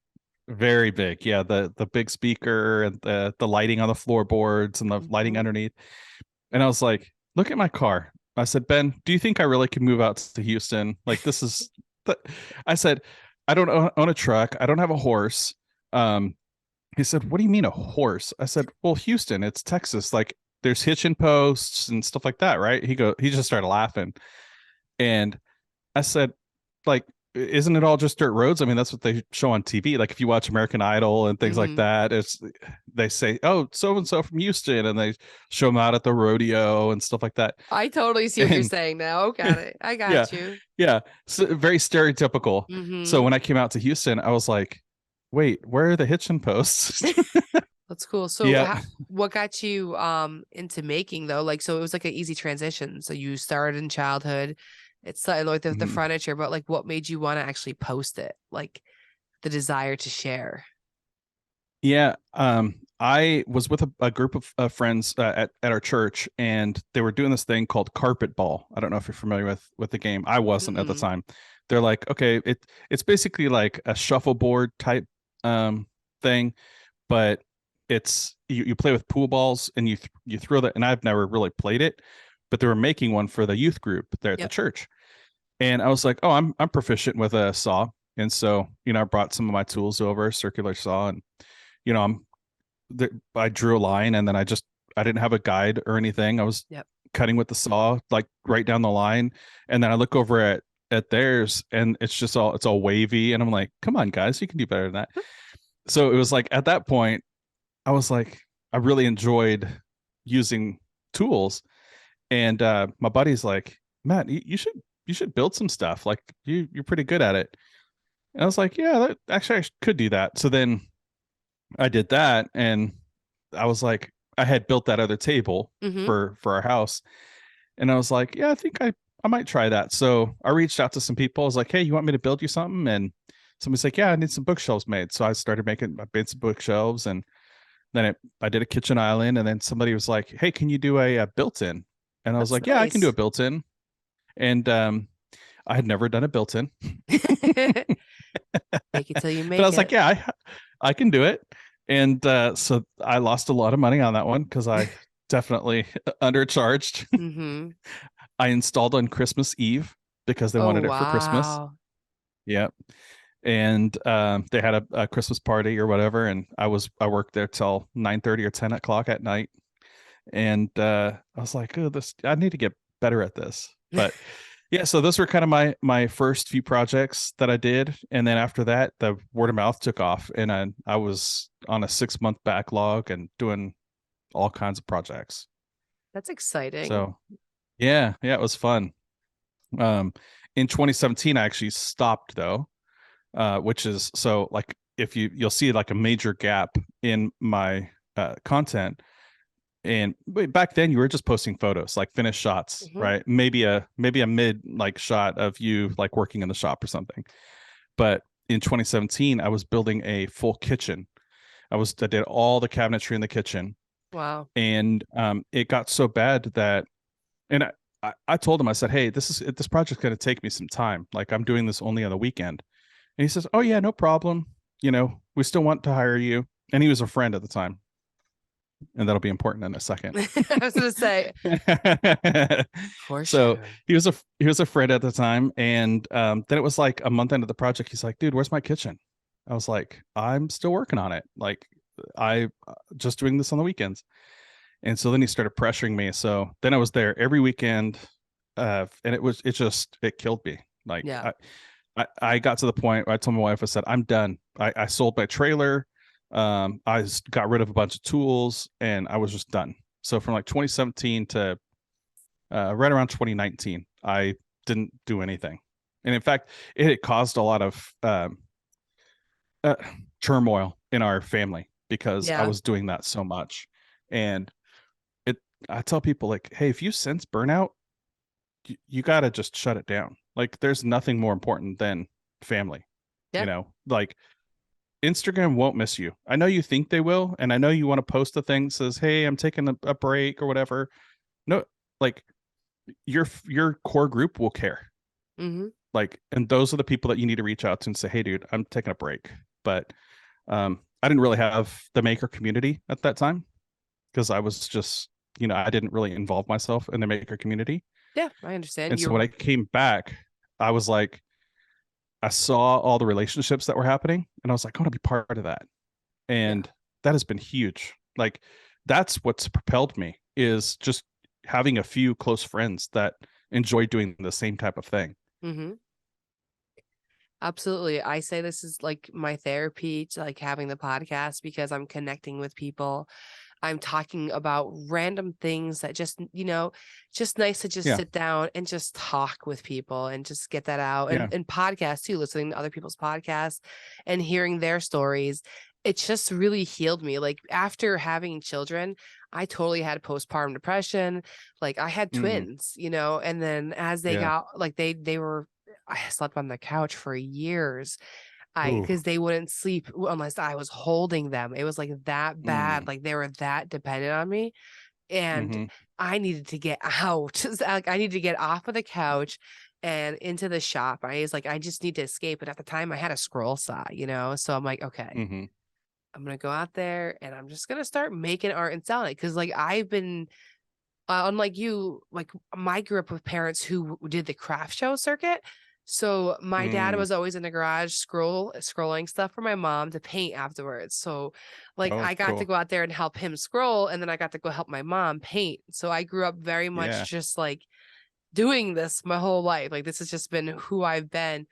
very big. Yeah, the big speaker and the lighting on the floorboards and the lighting Hmm. underneath. And I was like, look at my car. I said, Ben, do you think I really could move out to Houston? Like, this is. I said, I don't own a truck. I don't have a horse. Um, he said, what do you mean a horse? I said, well, Houston, it's Texas. Like, there's hitching posts and stuff like that, right? He just started laughing. And I said, like, isn't it all just dirt roads? I mean, that's what they show on TV. Like if you watch American Idol and things like that, they say, oh, so and so from Houston, and they show them out at the rodeo and stuff like that. I totally see what you're saying now. Got it. I Yeah, got you. yeah. So very stereotypical. So when I came out to Houston, I was like, wait, where are the hitching posts? That's cool. So Yeah. what got you into making though? Like, so it was like an easy transition. So you started in childhood. It's slightly like the furniture, but like what made you want to actually post it? Like the desire to share. Yeah. I was with a group of friends at our church, and they were doing this thing called carpet ball. I don't know if you're familiar with the game. I wasn't at the time. They're like, okay, it's basically like a shuffleboard type thing, but it's you play with pool balls and you throw that. And I've never really played it, but they were making one for the youth group there at the church. And I was like, oh, I'm proficient with a saw. And so, I brought some of my tools over, circular saw, and I drew a line, and then I didn't have a guide or anything. I was cutting with the saw, like right down the line. And then I look over at theirs, and it's all wavy. And I'm like, come on, guys, you can do better than that. So it was like, at that point, I was like, I really enjoyed using tools. And my buddy's like, Matt, you should build some stuff. Like you're pretty good at it. And I was like, yeah, actually I could do that. So then I did that, and I was like, I had built that other table for our house, and I was like, yeah, I think I might try that. So I reached out to some people. I was like, hey, you want me to build you something? And somebody's like, yeah, I need some bookshelves made. So I made some bookshelves, and then I did a kitchen island, and then somebody was like, hey, can you do a built-in? And I was like, yeah, I can do a built-in. And I had never done a built-in. Make it till you make it. But I was like, yeah, I can do it. And so I lost a lot of money on that one because I definitely undercharged. I installed on Christmas Eve because they wanted it for Christmas. Yep. And they had a Christmas party or whatever, and I worked there till 9:30 or 10 o'clock at night. And I was like, oh, I need to get better at this. But yeah, so those were kind of my first few projects that I did. And then after that, the word of mouth took off, and I was on a 6-month backlog and doing all kinds of projects. That's exciting. So yeah, it was fun. In 2017, I actually stopped though, which is, so like if you'll see like a major gap in my content. And back then you were just posting photos, like finished shots, right? Maybe a mid like shot of you like working in the shop or something. But in 2017, I was building a full kitchen. I did all the cabinetry in the kitchen. Wow. And it got so bad that, and I told him, I said, hey, this project's going to take me some time. Like I'm doing this only on the weekend. And he says, oh yeah, no problem. We still want to hire you. And he was a friend at the time. And that'll be important in a second. I was gonna say. For sure. So he was a friend at the time, and then it was like a month into the project. He's like, "Dude, where's my kitchen?" I was like, "I'm still working on it. Like, I just doing this on the weekends." And so then he started pressuring me. So then I was there every weekend, and it killed me. Like, yeah. I got to the point where I told my wife, I said, "I'm done. I sold my trailer. I got rid of a bunch of tools, and I was just done." So from like 2017 to right around 2019, I didn't do anything. And in fact, it had caused a lot of turmoil in our family because I was doing that so much. And I tell people, like, hey, if you sense burnout, you got to just shut it down. Like there's nothing more important than family. Like Instagram won't miss you. I know you think they will, and I know you want to post the thing that says, hey, I'm taking a break or whatever. No, like your core group will care. Like, and those are the people that you need to reach out to and say, hey, dude, I'm taking a break. But I didn't really have the maker community at that time because I was just, I didn't really involve myself in the maker community. Yeah, I understand. And so when I came back, I was like, I saw all the relationships that were happening, and I was like, I want to be part of that. And that has been huge. Like that's what's propelled me, is just having a few close friends that enjoy doing the same type of thing. Absolutely. I say this is like my therapy to like having the podcast because I'm connecting with people. I'm talking about random things that just, just nice to just Yeah. sit down and just talk with people and just get that out. Yeah. And podcasts too, listening to other people's podcasts and hearing their stories. It just really healed me. Like after having children, I totally had postpartum depression. Like I had Mm, twins, and then as they yeah. got like they were I slept on the couch for years. Ooh. Because they wouldn't sleep unless I was holding them. It was like that bad. Mm, Like they were that dependent on me. And mm-hmm. I needed to get out. Like I needed to get off of the couch and into the shop. I just need to escape. But at the time I had a scroll saw, So I'm like, okay, Mm-hmm. I'm gonna go out there and I'm just gonna start making art and selling it. Cause like I've been unlike you, like I grew up with parents who did the craft show circuit. So my dad Mm. was always in the garage scrolling stuff for my mom to paint afterwards. So like Oh, I got to cool. go out there and help him scroll and then I got to go help my mom paint. So I grew up very much Yeah. just like doing this my whole life. Like this has just been who I've been,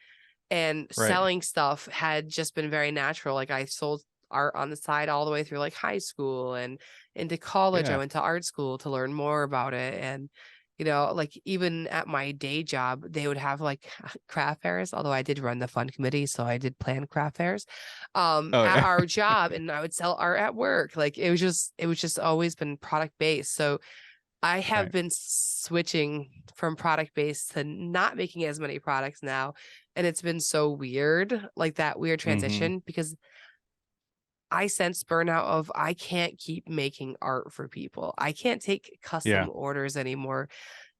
and Right. selling stuff had just been very natural. Like I sold art on the side all the way through like high school and into college. I Yeah. went to art school to learn more about it. And, like even at my day job, they would have like craft fairs, although I did run the fund committee. So I did plan craft fairs Oh, at yeah. our job, and I would sell art at work. Like it was just always been product based. So I have Right. been switching from product based to not making as many products now. And it's been so weird, like that weird Mm-hmm. transition, because I sense burnout of I can't keep making art for people. I can't take Yeah. custom orders anymore.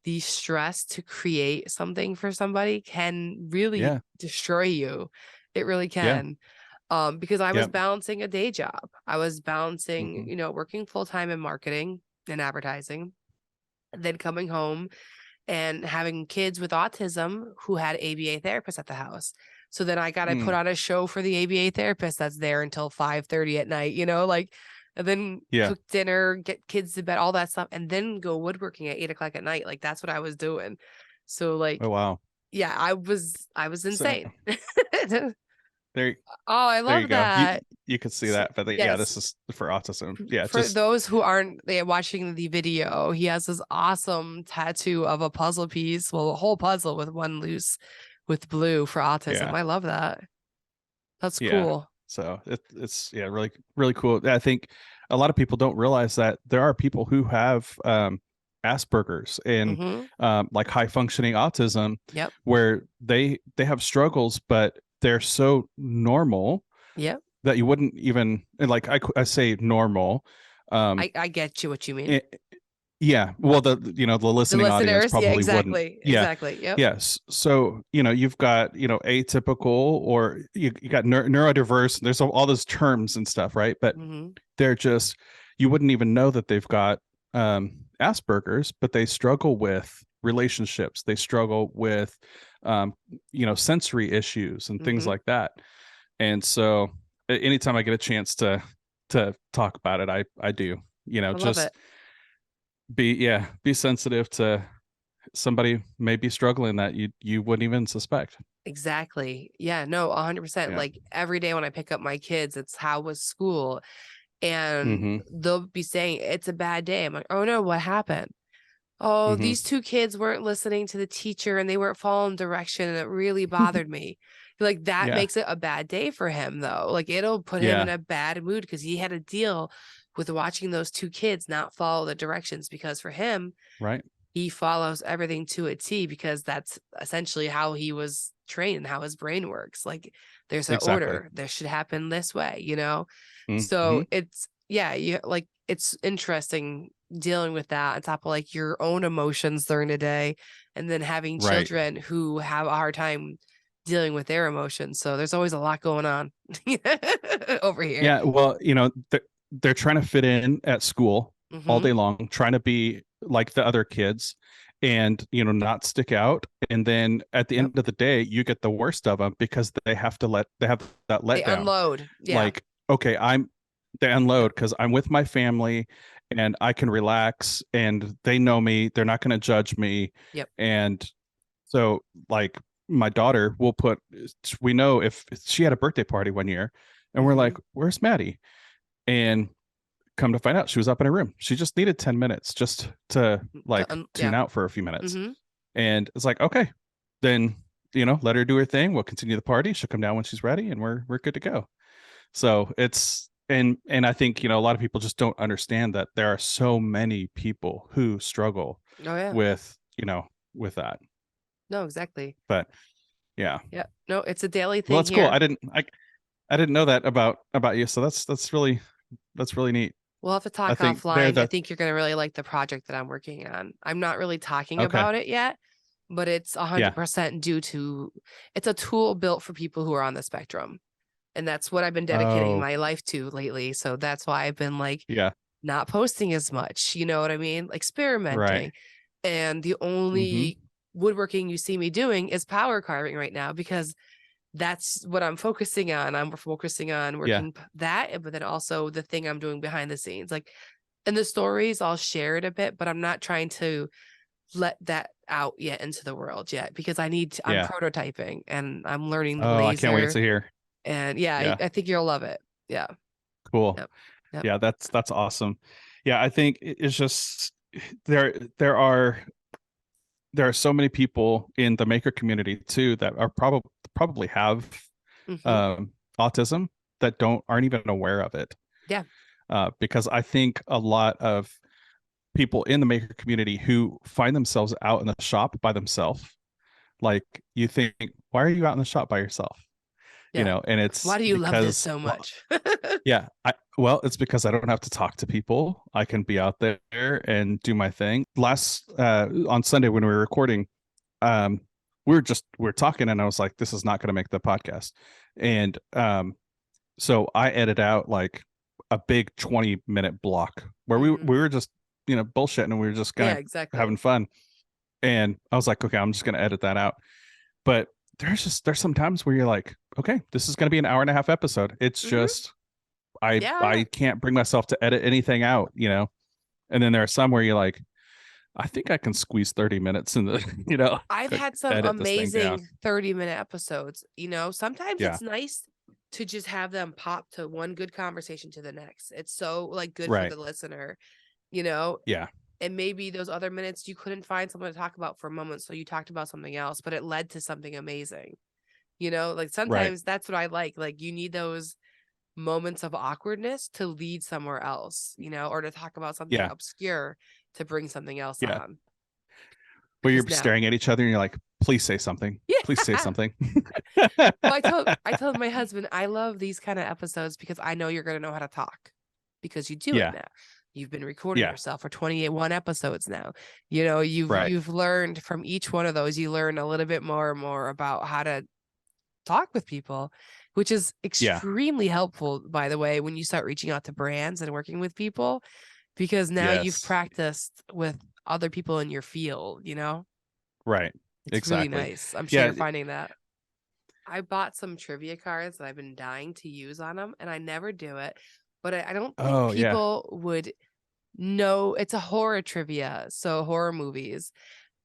The stress to create something for somebody can really Yeah. destroy you. It really Yeah. can. Because I was Yeah. balancing a day job. I was balancing, Mm-hmm. working full time in marketing and advertising, then coming home and having kids with autism who had ABA therapists at the house. So then I got to put Mm. on a show for the ABA therapist that's there until 5:30 at night, like, and then Yeah. cook dinner, get kids to bed, all that stuff, and then go woodworking at 8 o'clock at night. Like that's what I was doing. So Oh, like, wow. yeah, I was So insane. there, Oh, I there you love go. You that. you could see So, that, but yeah, yes, this is for autism. Yeah, for just those who aren't watching the video, he has this awesome tattoo of a puzzle piece, well, a whole puzzle with one loose with blue for autism. yeah, I love that. That's yeah. cool. So it's yeah, really really cool. I think a lot of people don't realize that there are people who have Asperger's and Mm-hmm. like high functioning autism, Yep. where they have struggles, but they're so normal Yep. that you wouldn't even like. I say normal. Um, I get you what you mean. it, yeah, well, the The listening audience listeners, yeah, probably wouldn't. exactly. Yeah, Exactly. Yep. yes. So you've got atypical, or you got neurodiverse. There's all those terms and stuff, right? But Mm-hmm. they're just, you wouldn't even know that they've got Asperger's, but they struggle with relationships. They struggle with sensory issues and things Mm-hmm. like that. And so anytime I get a chance to talk about it, I do. I love Just it. be sensitive to somebody may be struggling that you wouldn't even suspect. Exactly. Yeah, no, 100%. Yeah. Like every day when I pick up my kids, it's how was school? And Mm-hmm. they'll be saying it's a bad day. I'm like, oh no, what happened? Oh, Mm-hmm. these two kids weren't listening to the teacher and they weren't following direction, and it really bothered me. Like that Yeah. makes it a bad day for him though. Like it'll put him in Yeah. a bad mood because he had to deal with watching those two kids not follow the directions, because for him, Right. he follows everything to a T because that's essentially how he was trained and how his brain works. Like there's an Exactly. order. This should happen this way. Mm-hmm. So it's yeah, you like it's interesting dealing with that on top of like your own emotions during the day, and then having Right. children who have a hard time dealing with their emotions. So there's always a lot going on over here. Yeah. Well, they're trying to fit in at school all Mm-hmm. day long, trying to be like the other kids and not stick out. And then at the Yep. end of the day, you get the worst of them because they have that They letdown. unload. Yeah. Like, okay, they unload because I'm with my family and I can relax and they know me. They're not going to judge me. Yep. And so like my daughter will put, we know if she had a birthday party one year and we're like, where's Maddie? And come to find out she was up in her room. She just needed 10 minutes just to like tune out for a few minutes. And it's like, okay, then, let her do her thing. We'll continue the party. She'll come down when she's ready and we're good to go. So it's, and I think, a lot of people just don't understand that there are so many people who struggle with, with that. No, exactly. But yeah. No, it's a daily thing. Well, that's cool. I didn't know that about you. So that's really neat. We'll have to talk offline. I think you're going to really like the project that I'm working on. I'm not really talking about it yet, but it's 100% due to, it's a tool built for people who are on the spectrum. And that's what I've been dedicating my life to lately. So that's why I've been like, not posting as much, you know what I mean? Experimenting. Right. And the only woodworking you see me doing is power carving right now, because that's what I'm focusing on. I'm focusing on working that, but then also the thing I'm doing behind the scenes. Like in the stories, I'll share it a bit, but I'm not trying to let that out yet into the world yet, because I'm prototyping and I'm learning the laser. I can't wait to hear. And I think you'll love it. Yeah. Cool. Yep. Yeah, that's awesome. Yeah, I think it's just there are so many people in the maker community too that are probably have autism that aren't even aware of it. Yeah. Because I think a lot of people in the maker community who find themselves out in the shop by themselves, like you think, why are you out in the shop by yourself? And it's, why do you love this so much? It's because I don't have to talk to people. I can be out there and do my thing. On Sunday when we were recording, we were talking and I was like, this is not going to make the podcast. And so I edited out like a big 20-minute block where we were just, bullshitting, and we were just kind of having fun. And I was like, okay, I'm just going to edit that out. But there's some times where you're like, okay, this is going to be an hour and a half episode. It's just, I can't bring myself to edit anything out, and then there are some where you're like, I think I can squeeze 30 minutes in the, I've had some amazing 30-minute episodes, sometimes it's nice to just have them pop to one good conversation to the next. It's so like good for the listener, Yeah. And maybe those other minutes you couldn't find someone to talk about for a moment, so you talked about something else, but it led to something amazing. Like sometimes that's what I like. Like you need those moments of awkwardness to lead somewhere else, or to talk about something obscure to bring something else on. Where you're staring at each other and you're like, please say something. Please say something. Well, I told my husband, I love these kind of episodes because I know you're going to know how to talk because you do it now. You've been recording yourself for 21 episodes now. You've learned from each one of those. You learn a little bit more and more about how to talk with people, which is extremely helpful, by the way, when you start reaching out to brands and working with people, because now you've practiced with other people in your field, Right. It's really nice. I'm sure you're finding that. I bought some trivia cards that I've been dying to use on them, and I never do it. But I don't think people would know. It's a horror trivia, so horror movies.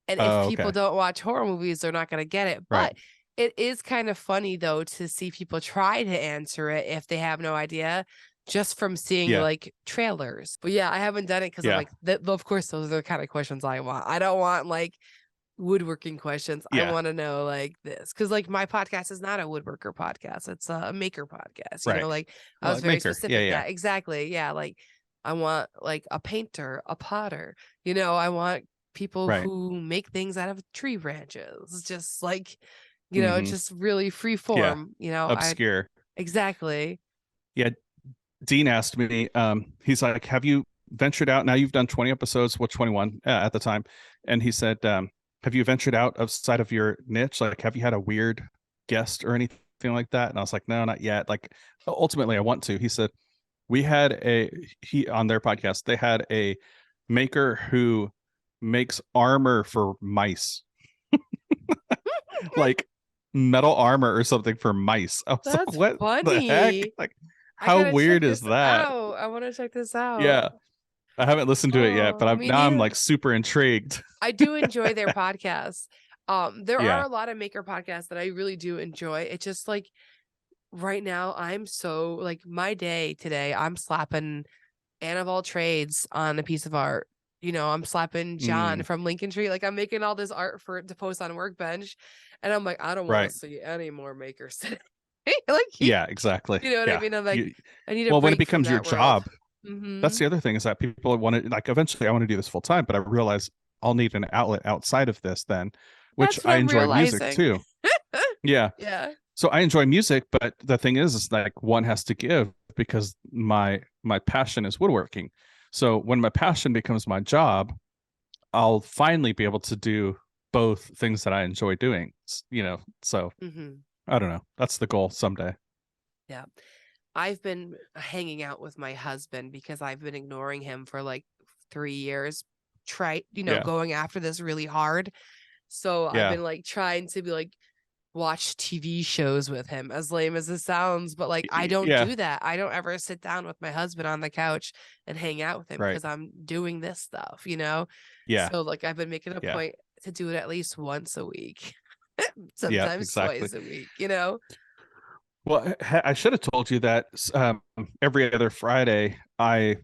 And if people don't watch horror movies, they're not going to get it. But it is kind of funny, though, to see people try to answer it if they have no idea, just from seeing like trailers. But I haven't done it because I'm like, of course, those are the kind of questions I want. I don't want like woodworking questions. I want to know like this, because like my podcast is not a woodworker podcast, it's a maker podcast, like I was very specific. Exactly. Like I want like a painter, a potter, I want people who make things out of tree branches, just like just really free form, obscure. Exactly. Dean asked me, he's like, have you ventured out now? You've done 20 episodes, 21 at the time, and he said, have you ventured outside of your niche? Like, have you had a weird guest or anything like that? And I was like, no, not yet. Like, ultimately, I want to. He said, on their podcast, they had a maker who makes armor for mice, like metal armor or something for mice. I was That's like, what funny. the heck? Like, how weird is that? I want to check this out. Yeah. I haven't listened to it yet, but I'm like super intrigued. I do enjoy their podcasts. There are Yeah. a lot of maker podcasts that I really do enjoy. It's just like right now I'm so like my day today, I'm slapping Anna of all trades on a piece of art. You know, I'm slapping John Mm, from Lincoln Tree. Like I'm making all this art for to post on Workbench. And I'm like, I don't want to right. see any more makers today. Like Yeah, exactly. you know what I Yeah. mean? I'm like, You, I need a well, when it break from becomes your that world. job, Mm-hmm. that's the other thing is that people want to like eventually I want to do this full time, but I realize I'll need an outlet outside of this then, which That's what I I'm enjoy music realizing. too. Yeah. Yeah. So I enjoy music, but the thing is like one has to give because my passion is woodworking. So when my passion becomes my job, I'll finally be able to do both things that I enjoy doing, you know. So Mm-hmm. I don't know. That's the goal someday. Yeah. I've been hanging out with my husband because I've been ignoring him for like 3 years. Yeah. Going after this really hard. So I've Yeah. been like trying to be like watch TV shows with him, as lame as it sounds, but like I don't Yeah. do that. I don't ever sit down with my husband on the couch and hang out with him Right. because I'm doing this stuff, you know? Yeah. So like I've been making a Yeah. point to do it at least once a week, Yeah, sometimes exactly. twice a week, you know? Well, I should have told you that every other Friday I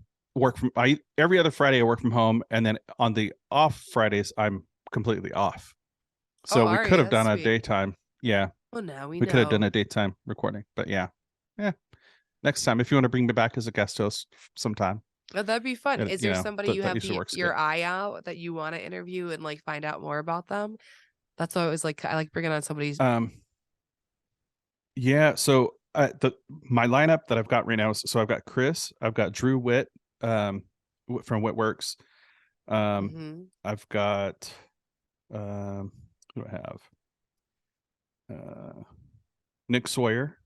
every other Friday I work from home, and then on the off Fridays I'm completely off. Oh, So we are could you? have That's done a sweet. daytime. Yeah, Well, now we we could have done know. a daytime recording. But yeah, yeah. Next time, if you want to bring me back as a guest host sometime, Oh, that'd be fun. and Is you there know somebody that you that have usually works your good. eye out that you want to interview and like find out more about them? That's why I was like, I like bringing on somebody's. Yeah. So the my lineup that I've got right now is so I've got Chris, I've got Drew Witt, from Whitworks. Mhm. I've got who do I have? Nick Sawyer,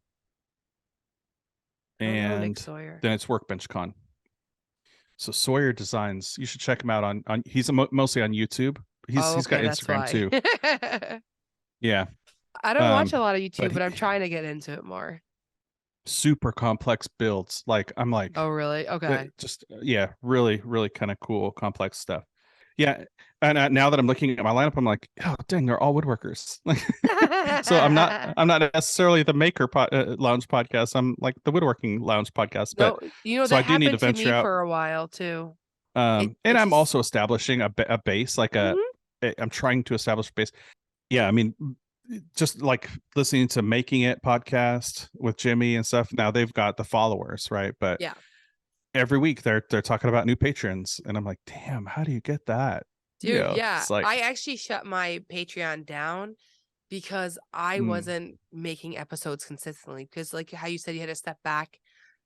I don't know Nick and Sawyer. then it's Workbench Con. So Sawyer Designs, you should check him out on he's mostly on YouTube. Oh, He's got okay, that's Instagram why. too. Yeah. I don't watch Um, a lot of but YouTube, but I'm trying to get into it more. super complex builds. Like I'm like Oh, really? Okay. just yeah, really, really kind of cool, complex stuff. Yeah, and now that I'm looking at my lineup, I'm like, oh dang, they're all woodworkers. Like, so I'm not necessarily the lounge podcast. I'm like the woodworking lounge podcast, but No, so I that do need to happened to venture me out. for a while too. And It's I'm just also establishing a base, like Mhm. I'm trying to establish a base. Yeah, I mean, just like listening to Making It podcast with Jimmy and stuff. Now they've got the followers, right? But Yeah. every week they're talking about new patrons, and I'm like, damn, how do you get that? You Dude, know, yeah. it's like, I actually shut my Patreon down because I mm, wasn't making episodes consistently because like how you said you had to step back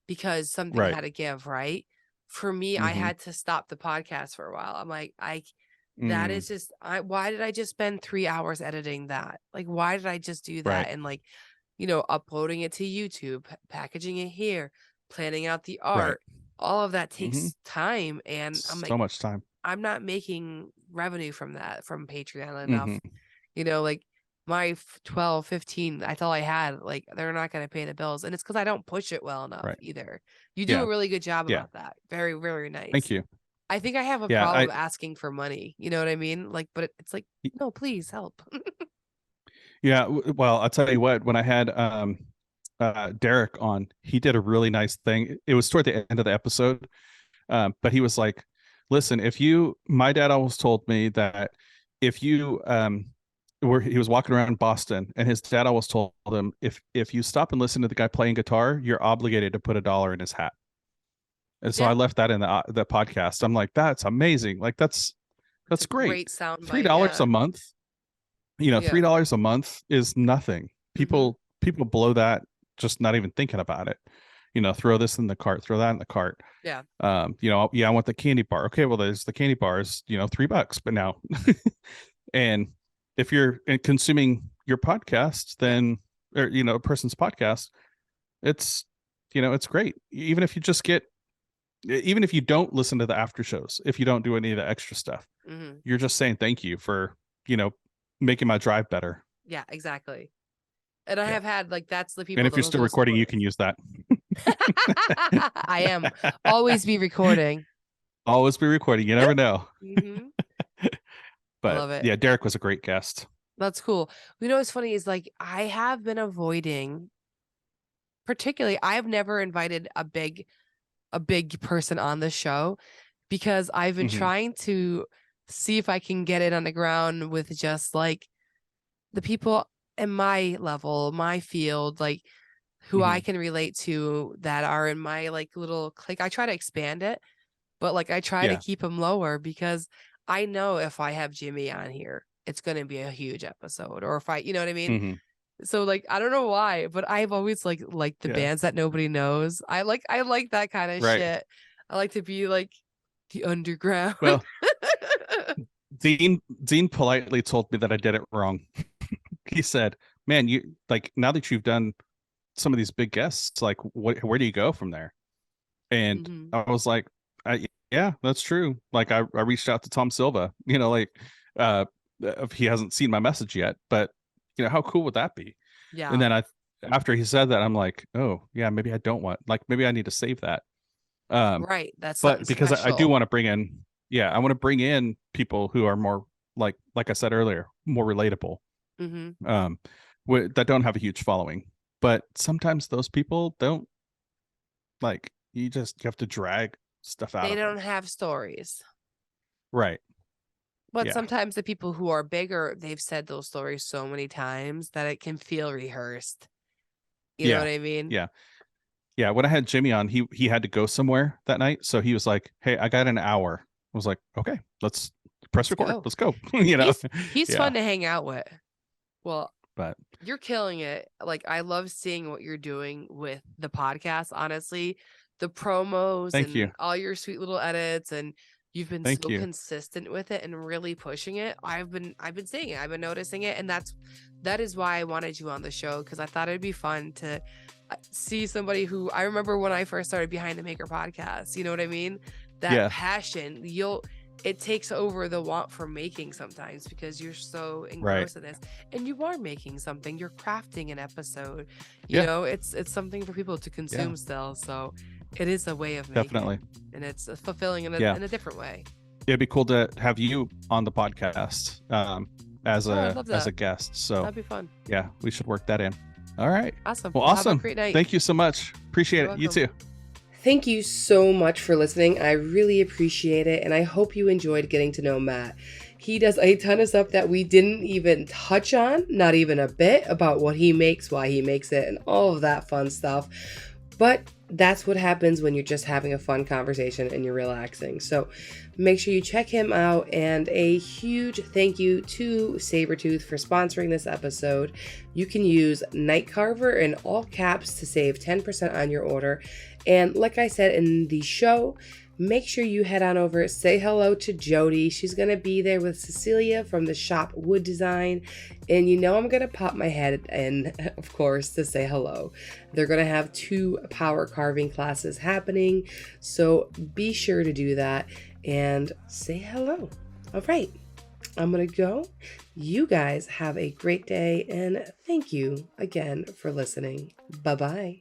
because something right. had to give, right? For me, I Mm-hmm. had to stop the podcast for a while. I'm like, that Mm, is just why did I just spend 3 hours editing that? Like, why did I just do right. that? And like, uploading it to YouTube, packaging it here, planning out the Right. art, all of that Mm-hmm. takes time. And I'm So like, much time. I'm not making revenue from that, from Patreon enough. Mm-hmm. Like my 12, 15, that's all I had. Like, they're not going to pay the bills. And it's because I don't push it well enough Right. either. You do a Yeah. really good job Yeah. about that. Very, very Thank nice. you. I think I have a Yeah. problem asking for money. You know what I mean? Like, but it's like, Y- no, please help. yeah. Well, I'll tell you what. When I had Derek on, he did a really nice thing. It was toward the end of the episode, but he was like, "Listen, my dad always told me that if you where he was walking around Boston, and his dad always told him if you stop and listen to the guy playing guitar, you're obligated to put $1 in his hat." And so I Yeah. left that in the podcast. I'm like, that's amazing. Like It's a that's great. great Three soundbite. dollars Yeah. a month. Three Yeah. dollars a month is nothing. Hmm. People blow that just not even thinking about it. Throw this in the cart, throw that in the cart. Yeah. Yeah, I want the candy bar. Okay, well, there's the candy bars, $3, but now, and if you're consuming your podcast, Yeah. then, or, a person's podcast, it's, it's great. Even if you don't listen to the after shows, if you don't do any of the extra stuff, Hmm. you're just saying thank you for, making my drive better. Yeah, exactly. And I Yeah. have had like that's the And people if you're that still will recording, you support can use that. us. I am always be recording. Always be recording. You never know. Hmm. I But love it. yeah, Derek was a great guest. That's cool. You know what's funny is like I have been avoiding, particularly I've never invited a big person on the show because I've been Hmm. trying to see if I can get it on the ground with just like the people in my level, my field, like who I Hmm. can relate to that are in my like little clique. I try to expand it, but like I try to Yeah. keep them lower because I know if I have Jimmy on here, it's going to be a huge episode. Or if I, you know what I mean? Hmm. So like I don't know why, but I've always like the Yeah. bands that nobody knows. I like that kind of Right. shit. I like to be like the underground. Well, Dean politely told me that I did it wrong. He said, "Man, you like now that you've done some of these big guests, like where do you go from there?" And Hmm. I was like, yeah, that's true. Like I reached out to Tom Silva, like uh if he hasn't seen my message yet, but how cool would that be? And Yeah. then after he said that, I'm like, oh yeah, maybe I don't want, like, maybe I need to save that. Um, Right. That's something but because I do special. want to bring in, yeah, I want to bring in people who are more like I said earlier, more relatable, Hmm. um, that don't have a huge following. But sometimes those people don't, like, you have to drag stuff out They of them. don't have stories. Right. But Yeah. sometimes the people who are bigger, they've said those stories so many times that it can feel rehearsed. You know what Yeah. I mean? Yeah. Yeah. When I had Jimmy on, he had to go somewhere that night. So he was like, "Hey, I got an hour." I was like, "Okay, let's press Let's record. go. Let's go." He's Yeah. fun to hang out with. Well, But you're killing it. Like I love seeing what you're doing with the podcast, honestly. The promos thank you. and all your sweet little edits, and you've been Thank so you. consistent with it and really pushing it. I've been seeing it. I've been noticing it, and that is why I wanted you on the show, because I thought it'd be fun to see somebody who I remember when I first started Behind the Maker podcast. You know what I mean? That Yeah. passion, it takes over the want for making sometimes because you're so Right. engrossed in this, and you are making something, you're crafting an episode. Yeah. It's something for people to Yeah. consume still, so it is a way of Definitely. making, and it's fulfilling in Yeah. a different way. It'd be cool to have you on the podcast, as Oh, I a love that. guest. So That'd be fun. yeah, we should work that in. All right. Awesome. Well, Well, have a awesome. great night. Thank you so much. Appreciate You're it. You welcome. too. Thank you so much for listening. I really appreciate it, and I hope you enjoyed getting to know Matt. He does a ton of stuff that we didn't even touch on, not even a bit, about what he makes, why he makes it, and all of that fun stuff. But that's what happens when you're just having a fun conversation and you're relaxing. So make sure you check him out. And a huge thank you to Saburrtooth for sponsoring this episode. You can use NIGHTCARVER in all caps to save 10% on your order. And like I said in the show, make sure you head on over, say hello to Jody. She's going to be there with Cecilia from the shop Wood Design. And I'm going to pop my head in, of course, to say hello. They're going to have 2 power carving classes happening. So be sure to do that and say hello. All right, I'm going to go. You guys have a great day, and thank you again for listening. Bye-bye.